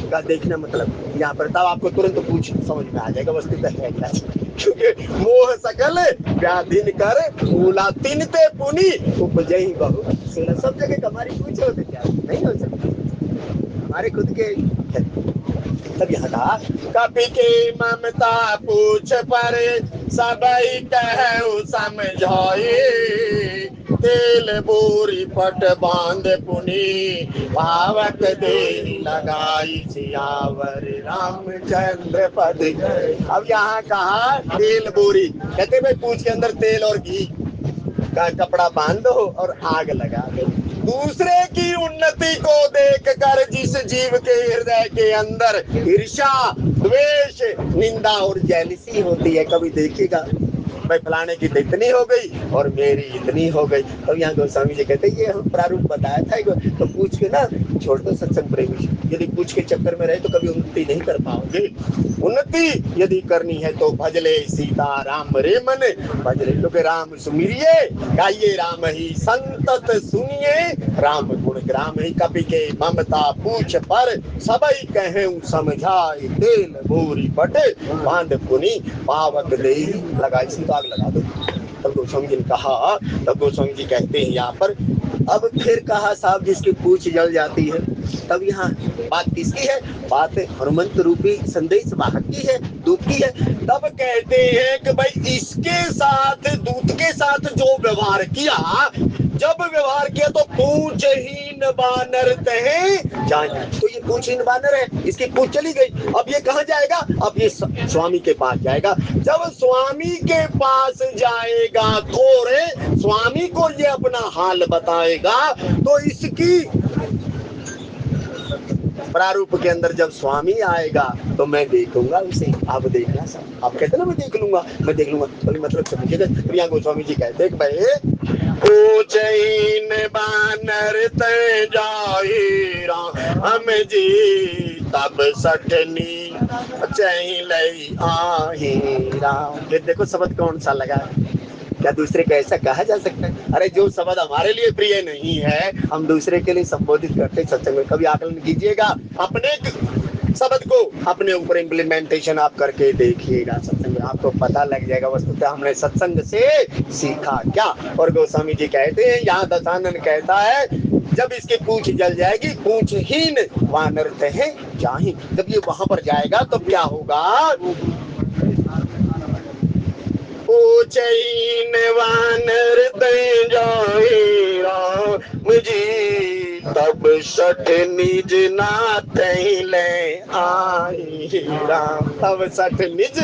का, देखना मतलब यहाँ पर तब आपको तुरंत पूछ समझ में आ जाएगा वस्तुतः है क्या। क्योंकि मोह सकल व्याधिन कर मूला तिनते पुनि उपजहि बहु। सब जगह हमारी पूछ होते क्या नहीं हो सकता, हमारे खुद के। तब यहाँ कहा कपि के ममता पूछ पर सबई कहु समझाए, तेल बोरी पट बांध पुनि पावक दे लगाई सियावर रामचंद्र पद। अब यहाँ कहा तेल बोरी, कहते भाई पूछ के अंदर तेल और घी का कपड़ा बांध दो और आग लगा दो। दूसरे की उन्नति को देखकर जिस जीव के हृदय के अंदर ईर्ष्या, द्वेष, निंदा और जेलसी होती है, कभी देखिएगा भाई फलाने की तो इतनी हो गई और मेरी इतनी हो गई। तो यहाँ गोस्वामी जी कहते ये हम प्रारूप बताया था, तो पूछ के ना छोड़ दो सत्संग प्रेमी। यदि पूछ के चक्कर में रहे तो कभी उन्नति नहीं कर पाओगे। उन्नति यदि करनी है तो भजले सीता राम रे मन, भजले लोग राम सुमिरिये, गाइए राम ही संतत सुनिए, राम गुण ग्राम ही। कपि के ममता पूछ पर सबई कहे समझाए, तेल बोरी बटे बांध पुनि पावक दे लगाई आग लगा दो। तब गोस्वामी जी ने कहा, तब गोस्वामी जी कहते हैं यहाँ पर, अब फिर कहा साहब जिसकी पूछ जल जाती है, तब यहाँ बात किसकी है? बात हनुमंत रूपी संदेश वाहक की है, दूत की है। तब कहते हैं कि भाई इसके साथ, दूत के साथ जो व्यवहार किया, जब व्यवहार किया तो पूछहीन बानर तहे जाए। तो ये पूछहीन बानर है, इसकी पूछ चली गई, अब ये कहाँ जाएगा? अब ये स्वामी के पास जाएगा। जब स्वामी के पास जाएगा तो रे स्वामी को ये अपना हाल बताएगा, तो इसकी प्रारूप के अंदर जब स्वामी आएगा तो मैं देखूंगा उसे। आप देखना सब, आप कहते ना मैं देख लूंगा, मैं देख लूंगा, तो मतलब समझिएगा। तो यहाँ गोस्वामी जी कहते हैं कि भाई पूछहीन बानर ते जाहि राम जी, तब सठनी चही लई आहि राम। फिर देखो शब्द कौन सा लगा, क्या दूसरे का ऐसा कहा जा सकता है? अरे जो शब्द हमारे लिए प्रिय नहीं है, हम दूसरे के लिए संबोधित करते सत्संग में। कभी आकलन कीजिएगा, अपने शब्द को अपने ऊपर इम्प्लीमेंटेशन आप करके देखिएगा सत्संग में, आपको पता लग जाएगा वस्तुतः हमने सत्संग से सीखा क्या। और गोस्वामी जी कहते हैं, यहाँ दशानन कहता है जब इसकी पूछ जल जाएगी, पूछहीन वानर तहे जाहि। जब ये वहां पर जाएगा तो क्या होगा? पूछहीन वानर ते जाहि राम जी, तब सठ निज नाथ ले आहि राम। तब सठ निज,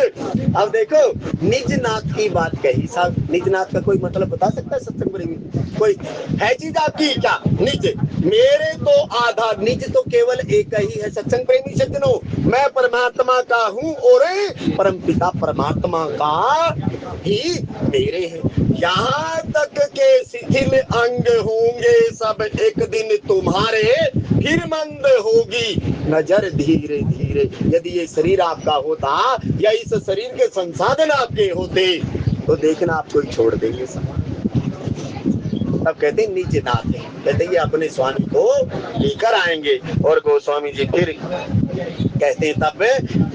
अब देखो निज नाथ की बात कही साहब। निज नाथ का कोई मतलब बता सकता है सत्संग प्रेमी? कोई है चीज आपकी क्या? निज, मेरे तो आधा, निज तो केवल एक ही है सत्संग प्रेमी सज्जनों। मैं परमात्मा का हूँ और परमपिता परमात्मा का ही मेरे हैं। यहाँ तक के शिथिल अंग होंगे सब एक दिन तुम्हारे, फिर मंद होगी नजर धीरे धीरे। यदि ये शरीर आपका होता या इस शरीर के संसाधन आपके होते तो देखना आपको छोड़ देंगे सब। तब कहते निज नाथ है, कहते ये अपने स्वामी को लेकर आएंगे। और गोस्वामी जी फिर कहते हैं, तब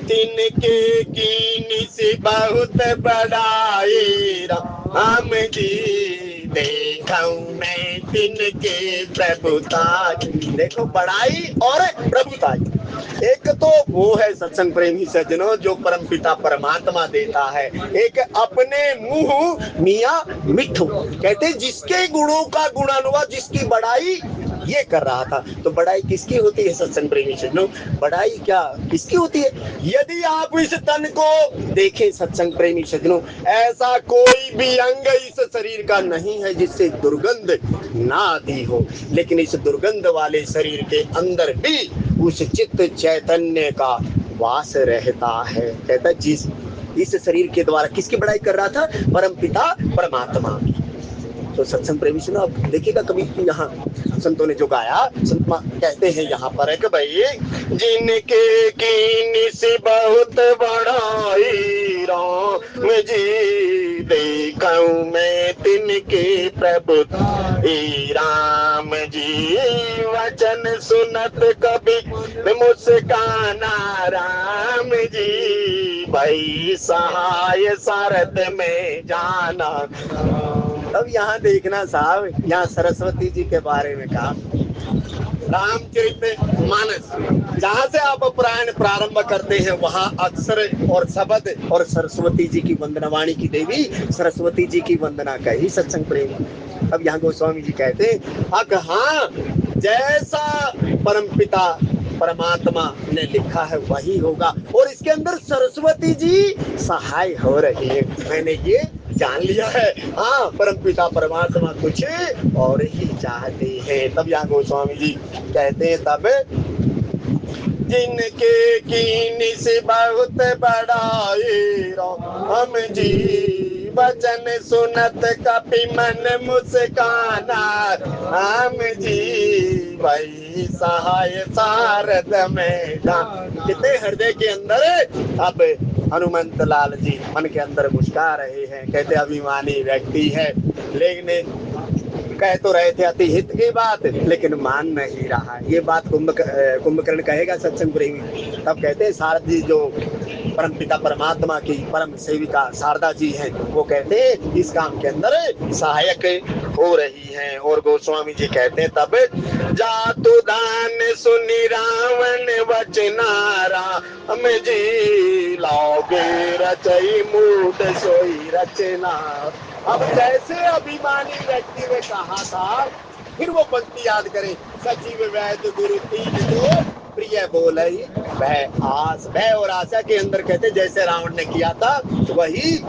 तिनके कीनी से बहुत बड़ाई राम जी, देखूं मैं तिनके प्रभुता। देखो बड़ाई और प्रभुता, एक तो वो है सत्संग प्रेमी सज्जनों जो परमपिता परमात्मा देता है, एक अपने मुंह मियां मिठू। कहते जिसके गुणों का गुणानुवाद, जिसकी बड़ाई ये कर रहा था। तो बड़ाई किसकी होती है सत्संग प्रेमी सज्जनों? बड़ाई क्या किसकी होती है? यदि आप इस तन को देखें सत्संग प्रेमी सज्जनों, ऐसा कोई भी अंग इस शरीर का नहीं है जिससे दुर्गंध ना आती हो, लेकिन इस दुर्गंध वाले शरीर के अंदर भी उस चित्त चैतन्य का वास रहता है। कहता जिस इस शरीर के द्वारा किसकी बड़ाई कर रहा था? परमपिता परमात्मा की। तो सत्संग प्रेमी सुनो, आप देखिएगा कभी यहाँ संतों ने जो गाया, संत कहते हैं यहाँ पर है कि भाई जिनके कीनी से बहुत बड़ाई राम जी देखूं मैं तिनके प्रभु राम जी वचन सुनत कभी मुस्काना राम जी भाई सहाय सारथ में जाना। अब यहाँ देखना साहब, यहाँ सरस्वती जी के बारे में कहा रामचरित मानस, जहाँ से आप पारायण प्रारंभ करते हैं वहाँ अक्षर और शब्द और सरस्वती जी की वंदनावाणी की देवी सरस्वती जी की वंदना कही सत्संग प्रेम। अब यहाँ गोस्वामी जी कहते हैं हाँ, जैसा परमपिता परमात्मा ने लिखा है वही होगा, और इसके अंदर सरस्वती जी सहाय हो रही है। मैंने ये जान लिया है, हाँ परमपिता परमात्मा कुछ और ही चाहते हैं। तब यहाँ गोस्वामी जी कहते हैं तब जिनके कीनी से बहुत बड़ाई राम जी वचन सुनत कपि मन मुस्काना राम जी भाई सहाय सारद में जान। कितने हृदय के अंदर अब हनुमंत लाल जी मन के अंदर मुस्कुरा रहे हैं। कहते अभिमानी व्यक्ति है, लेकिन कह तो रहे थे अति हित की बात, लेकिन मान नहीं रहा। ये बात कुंभकर्ण कहेगा सत्संग प्रेमी। तब कहते हैं शारदा जी जो परमपिता परमात्मा की परम सेविका शारदा जी हैं, वो कहते हैं इस काम के अंदर सहायक हो रही हैं। और गोस्वामी जी कहते हैं तब जातु दान सुनि रावण वचना राम जी लागे रचई मूड सोई रचना। अब जैसे अभिमानी व्यक्ति ने कहा था, फिर वो पंक्ति याद करें, सचिव वैद्य गुरु तीन जो प्रिय बोलई वह आस। भय और आशा के अंदर कहते जैसे रावण ने किया था वही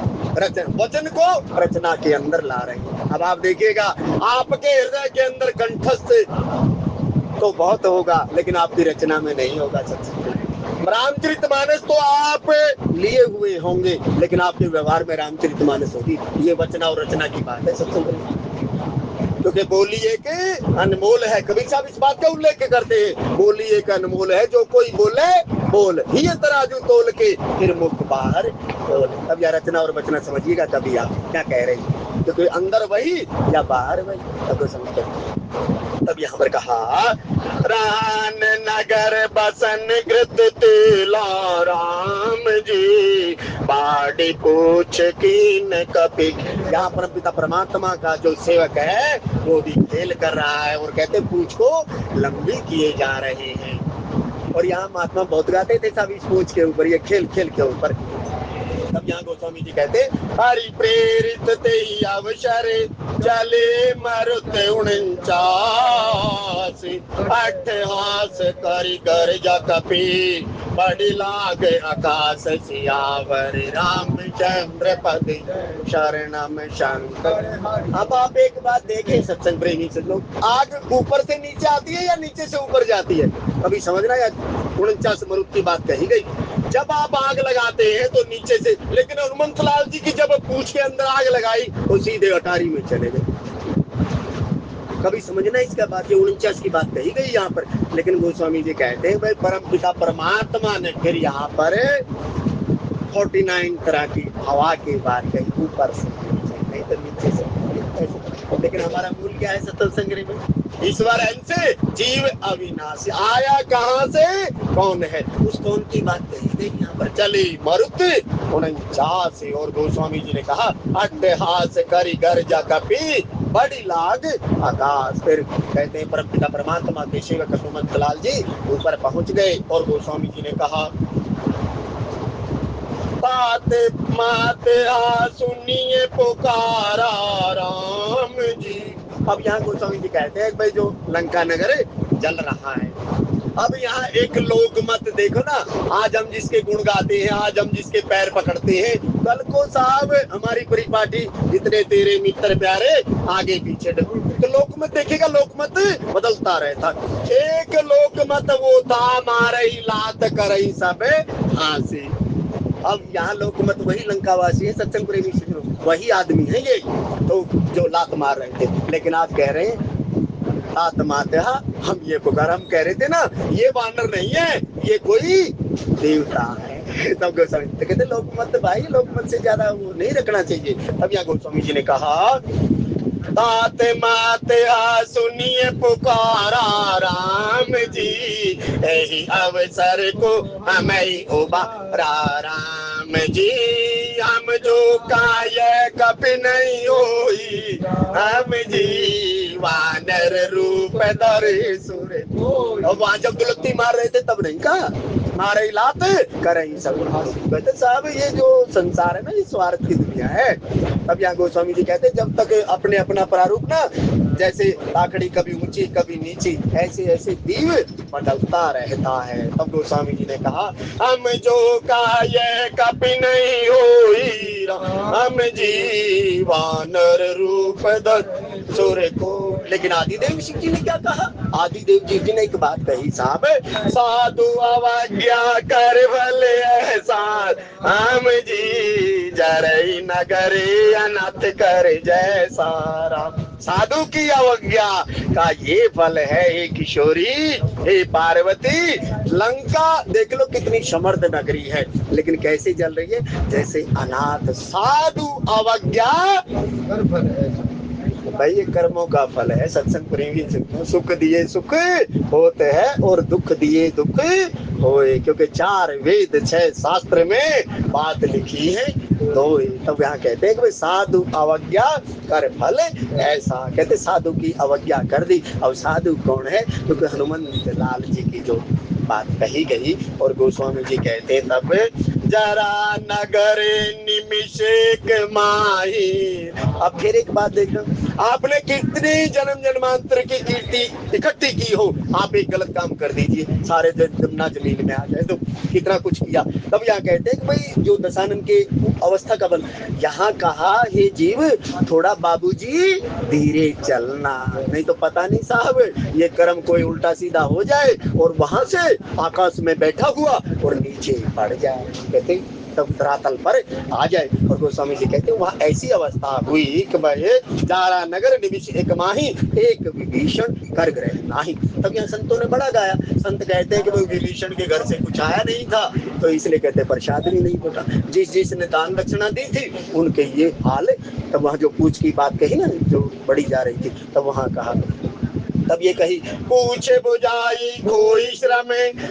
वचन को रचना के अंदर ला रहे। अब आप देखिएगा आपके हृदय के अंदर कंठस्थ तो बहुत होगा, लेकिन आपकी रचना में नहीं होगा। सत्संग रामचरितमानस तो आप लिए हुए होंगे, लेकिन आपके व्यवहार में रामचरितमानस होगी। ये वचना और रचना की बात है सत्संग। क्योंकि बोली एक अनमोल है, कबीर साहब इस बात का उल्लेख करते हैं, बोली एक अनमोल है, जो कोई बोले बोल ही तराजू तोल के फिर मुख बाहर बोल। अब यह रचना और वचना समझिएगा तभी आप क्या कह रहे हैं, क्योंकि अंदर वही या बाहर वही, तब तो समझते। तब यहाँ पर कहा रान नगर बसन कृत तिला राम जी बाड़ी पूछ कीन कपि। यहाँ पर पिता परमात्मा का जो सेवक है वो भी खेल कर रहा है, और कहते पूछ को लंबी किए जा रहे हैं। और यहाँ महात्मा बहुत गाते थे सब इस पूछ के ऊपर, ये खेल खेल के ऊपर। तब यहाँ गोस्वामी जी कहते हरि प्रेरित ते अवसर चले मरुत 49 अट्ठहास करि कर कपि बड़ी लाग आकाश सियावर रामचंद्र पद शरणम शंकर। अब आप एक बात देखें सत्संग प्रेमी से लोग, आग ऊपर से नीचे आती है या नीचे से ऊपर जाती है? कभी समझना, या 49 मरुत की बात कही गई। जब आप आग लगाते हैं तो नीचे से, लेकिन हनुमंत लाल जी की जब पूंछ के अंदर आग लगाई तो सीधे अटारी में चले गए। कभी समझना इसका बात, ये 49 की बात कही गई यहाँ पर, लेकिन गोस्वामी जी कहते हैं भाई परम पिता परमात्मा ने फिर यहाँ पर 49 तरह की हवा की बात कही, ऊपर से नहीं तो नीचे से। लेकिन हमारा मूल क्या है सत्संग में? ईश्वर से जीव अविनाशी, आया कहाँ से, कौन है, उस कौन की बात कही गई यहाँ पर। चली मरुत 49 और गोस्वामी जी ने कहा अट्टहास करी गर्जा कपी बड़ी लाग आकाश। फिर कहते हैं परमपिता परमात्मा के सेवक हनुमंत लाल जी ऊपर पहुंच गए और गोस्वामी जी ने कहा बात मात सुनिए पुकारा राम जी। अब यहाँ गोस्वामी जी कहते हैं भाई जो लंका नगर जल रहा है, अब यहाँ एक लोक मत देखो ना, आज हम जिसके गुण गाते हैं, आज हम जिसके पैर पकड़ते हैं, कल को साहब हमारी पूरी पार्टी जितने तेरे मित्र प्यारे आगे पीछे तो लोक मत देखेगा, लोक मत बदलता रहता। एक लोक मत वो था मारे लात करई सब हासी। अब यहाँ लोकमत वही लंकावासी है, सत्संग प्रेमी वही आदमी है ये तो जो लात मार रहे थे, लेकिन आज कह रहे हैं लात मारते हम ये पुकार, हम कह रहे थे ना ये वानर नहीं है ये कोई देवता है। तब गोस्वामी तो कहते लोकमत भाई लोकमत से ज्यादा वो नहीं रखना चाहिए। अब यहाँ गोस्वामी जी ने कहा तात मात सुनिए पुकारा राम जी, यही अवसर को हमें उबारा राम जी। हम जो काय कभी नहीं होई हम जी वानर रूप धरे सुर। और वहां जब दुलत्ती मार रहे थे तब नहीं कहा मारे लात करें सब। कहते साहब ये जो संसार है ना ये स्वार्थ की दुनिया है। अब यहाँ गोस्वामी जी कहते जब तक अपने अपना प्रारूप ना जैसे आखड़ी कभी ऊंची कभी नीची ऐसे ऐसे दीव बदलता रहता है। तब गोस्वामी जी ने कहा हम जो काय कभी नहीं होई हम जी वानर रूप धर सुर को। लेकिन आदिदेव जी ने क्या कहा? आदिदेव जी ने एक बात कही साहब साधु अवज्ञा कर भले एहसान हम जी जरई नगरे अनथ कर जैसा राम। साधु की अवज्ञा का ये फल है हे किशोरी हे पार्वती। लंका देख लो कितनी समर्थ नगरी है लेकिन कैसे जल रही है जैसे अनाथ। साधु अवज्ञा भाई ये कर्मों का फल है। सत्संग प्रेमी सुख दिए सुख होते हैं और दुख दिए दुख होए, क्योंकि 4 वेद 6 शास्त्र में बात लिखी है तो तब यहाँ कहते हैं कि भाई साधु अवज्ञा कर फल ऐसा। कहते साधु की अवज्ञा कर दी। अब साधु कौन है? क्योंकि हनुमंत लाल जी की जो बात कही गई और गोस्वामी जी कहते तब जरा नगर निमिषेक माही। अब फिर एक बात देखो, आपने कितनी जन्म जन्मांतर की कीर्ति इकट्ठी की हो, आप एक गलत काम कर दीजिए सारे जमुना जमीन में आ जाए तो कितना कुछ किया। तब यहाँ कहते हैं कि भाई जो दशानन के अवस्था का बल यहाँ कहा हे जीव थोड़ा बाबूजी धीरे चलना, नहीं तो पता नहीं साहब ये कर्म कोई उल्टा सीधा हो जाए और वहां से आकाश में बैठा हुआ और नीचे पड़ जाए। कहते तब धरातल पर आ जाए। और गोस्वामी जी कहते हैं वहां ऐसी अवस्था हुई कि भाई जारा नगर निविश एक माही एक विभीषण कर ग्रह नाही। तब यहाँ संतों ने बड़ा गाया। संत कहते हैं कि भाई विभीषण के घर से कुछ आया नहीं था तो इसलिए कहते प्रसाद भी नहीं बटा। जिसने दान दक्षिणा दी थी उनके ये हाल। तब वहां जो पूछ की बात कही ना जो बड़ी जा रही थी तब वहां कहा तब ये कही पूछे बुझाई कोई श्रम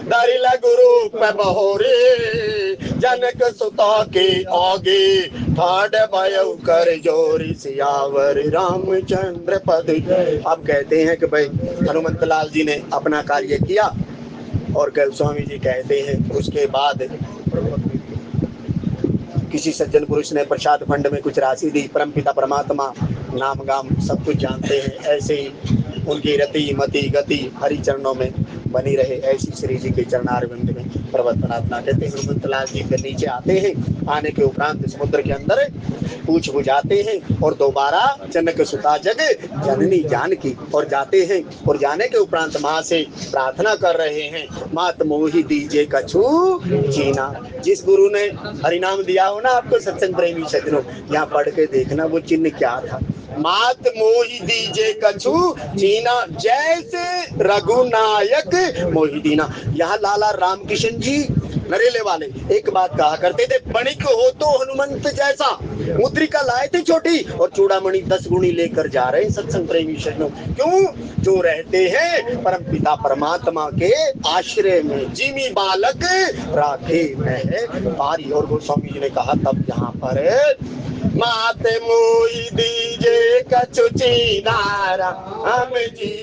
दारिला गुरु बहोरे जनक सुता के आगे ठाड़ भयो कर जोरी सियावर रामचंद्र पद। अब कहते हैं कि भाई हनुमंत लाल जी ने अपना कार्य किया और गोस्वामी जी कहते हैं उसके बाद किसी सज्जन पुरुष ने प्रसाद फंड में कुछ राशि दी। परमपिता परमात्मा नाम गाम सब कुछ जानते हैं। ऐसे ही उनकी रति मति गति हरि चरणों में बनी रहे, ऐसी श्री जी के चरणारविंद में पर्वत प्रार्थना। कहते हैं हनुमंत लाल जी के नीचे आते हैं, आने के उपरांत समुद्र के अंदर पूछ बुझाते हैं और दोबारा जनक सुता जग जननी जानकी और जाते हैं। और जाने के उपरांत माँ से प्रार्थना कर रहे हैं मात मोहि दीजे कछु जीना। जिस गुरु ने हरिनाम दिया हो ना आपको सत्संग प्रेमी सज्जनों, यहाँ पढ़ के देखना वो चिन्ह क्या था। मात मोहि दीजे कछु जीना जैसे रघुनायक मोहि दीना। यहाँ लाला रामकिशन जी नरेले वाले एक बात कहा करते थे, बणिक हो तो हनुमंत जैसा, मुद्रिका लाए थे छोटी और चूड़ामणि 10 गुणी लेकर जा रहे सत्संग प्रेमी सज्जनों। क्यों? जो रहते हैं परम पिता परमात्मा के आश्रय में, जिमी बालक राखे में पारी। और गोस्वामी जी ने कहा तब यहाँ पर माते मोई दीजे कछु चीनारा हम जी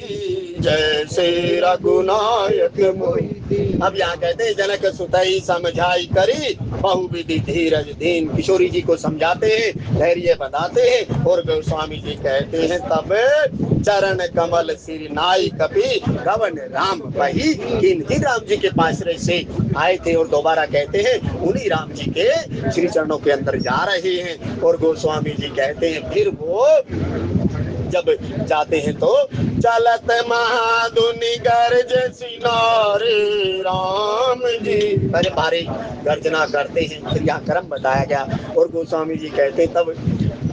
जैसे रघुनायक मोई। अब यहाँ कहते हैं जनक सुतई समझाई करी बहु विधि धीरज दीन। किशोरी जी को समझाते हैं, धैर्य बताते हैं। और गोस्वामी जी कहते हैं तब चरण कमल सिर नाई कपि गवन राम वही किन। राम जी के पाश्रय से आए थे और दोबारा कहते हैं उन्हीं राम जी के श्री चरणों के अंदर जा रहे हैं। और गोस्वामी जी कहते हैं फिर वो जब जाते हैं तो चलत महाधुनि गर्ज सिनारे राम जी, अरे भारी गर्जना करते हैं। फिर यहाँ क्रम बताया गया। और गोस्वामी जी कहते हैं तब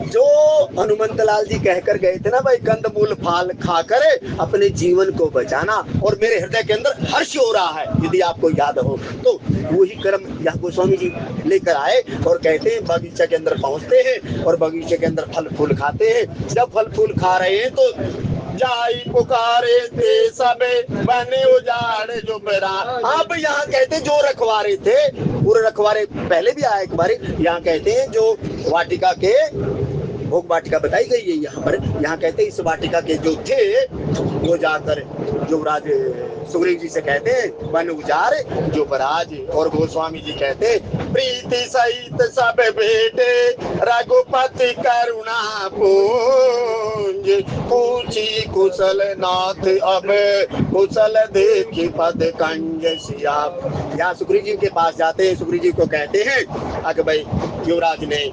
जो हनुमंत लाल जी कहकर गए थे ना भाई, कंदमूल फाल खाकर अपने जीवन को बचाना, और मेरे हृदय के अंदर हर्ष हो रहा है, यदि आपको याद हो तो वही कर्म यहाँ गोस्वामी जी लेकर आए। और कहते हैं बगीचा के अंदर पहुंचते हैं और बगीचे के अंदर फल फूल खाते हैं। जब फल फूल खा रहे हैं तो जाई पुकारे थे सबे बने उजाड़ जो बरा। अब यहाँ कहते हैं जो रखवारे थे, पूरे रखवारे पहले भी आया एक बार, यहाँ कहते हैं जो वाटिका के भोग वाटिका बताई गई है यहाँ पर। यहाँ कहते हैं इस वाटिका के जो थे वो जाकर युवराज सुग्रीव जी से कहते हैं वन उजार जो बराज। और गोस्वामी जी कहते हैं प्रीति सहित सब बेटे रघुपति करुणा पूंज पूछी कुशल नाथ अब कुशल देखी पद कंज सिया। यहाँ सुग्रीव जी के पास जाते हैं, सुग्रीव जी को कहते हैं अगर भाई युवराज ने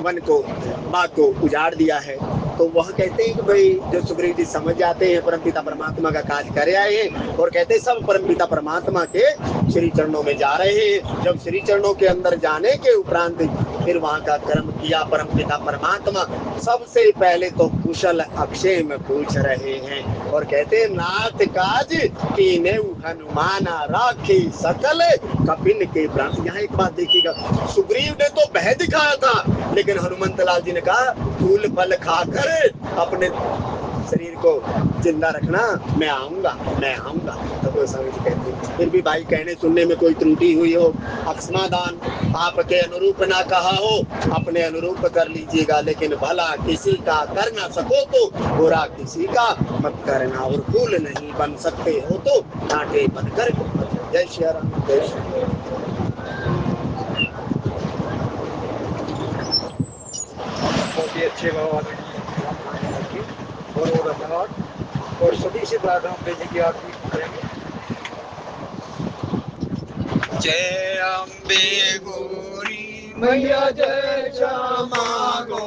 वन को बाग को उजाड़ दिया है, तो वह कहते हैं कि भाई जो सुग्रीव जी समझ जाते हैं परमपिता परमात्मा का काज कर आए हैं। और कहते हैं सब परमपिता परमात्मा के श्री चरणों में जा रहे हैं। जब श्री चरणों के अंदर जाने के उपरांत फिर वहां का कर्म किया परमपिता परमात्मा। सबसे पहले तो कुशल अक्षय में पूछ रहे हैं और कहते हैं नाथ काज कीने हनुमाना राखी सकल कपिन के प्राण। यहाँ एक बात देखिएगा, सुग्रीव ने तो भय दिखाया था, लेकिन हनुमंत लाल जी ने कहा फूल फल खाकर अपने शरीर को जिंदा रखना, मैं आऊंगा मैं आऊंगा। तो गोस्वामी जी कहते हैं फिर भी भाई कहने सुनने में कोई त्रुटि हुई हो, अक्षमादान आपके अनुरूप ना कहा हो, अपने अनुरूप कर लीजिएगा, लेकिन भला किसी का कर ना सको तो बुरा किसी का मत करना। और फूल नहीं बन सकते हो तो कांटे बनकर। जय श्री राम, जय श्री राम। बहुत ही अच्छे भगवान और धन्यवाद। और सभी से प्रार्थना भेजने की आरती करेंगे। जय अम्बे गौरी मैया जय श्यामा गौरी।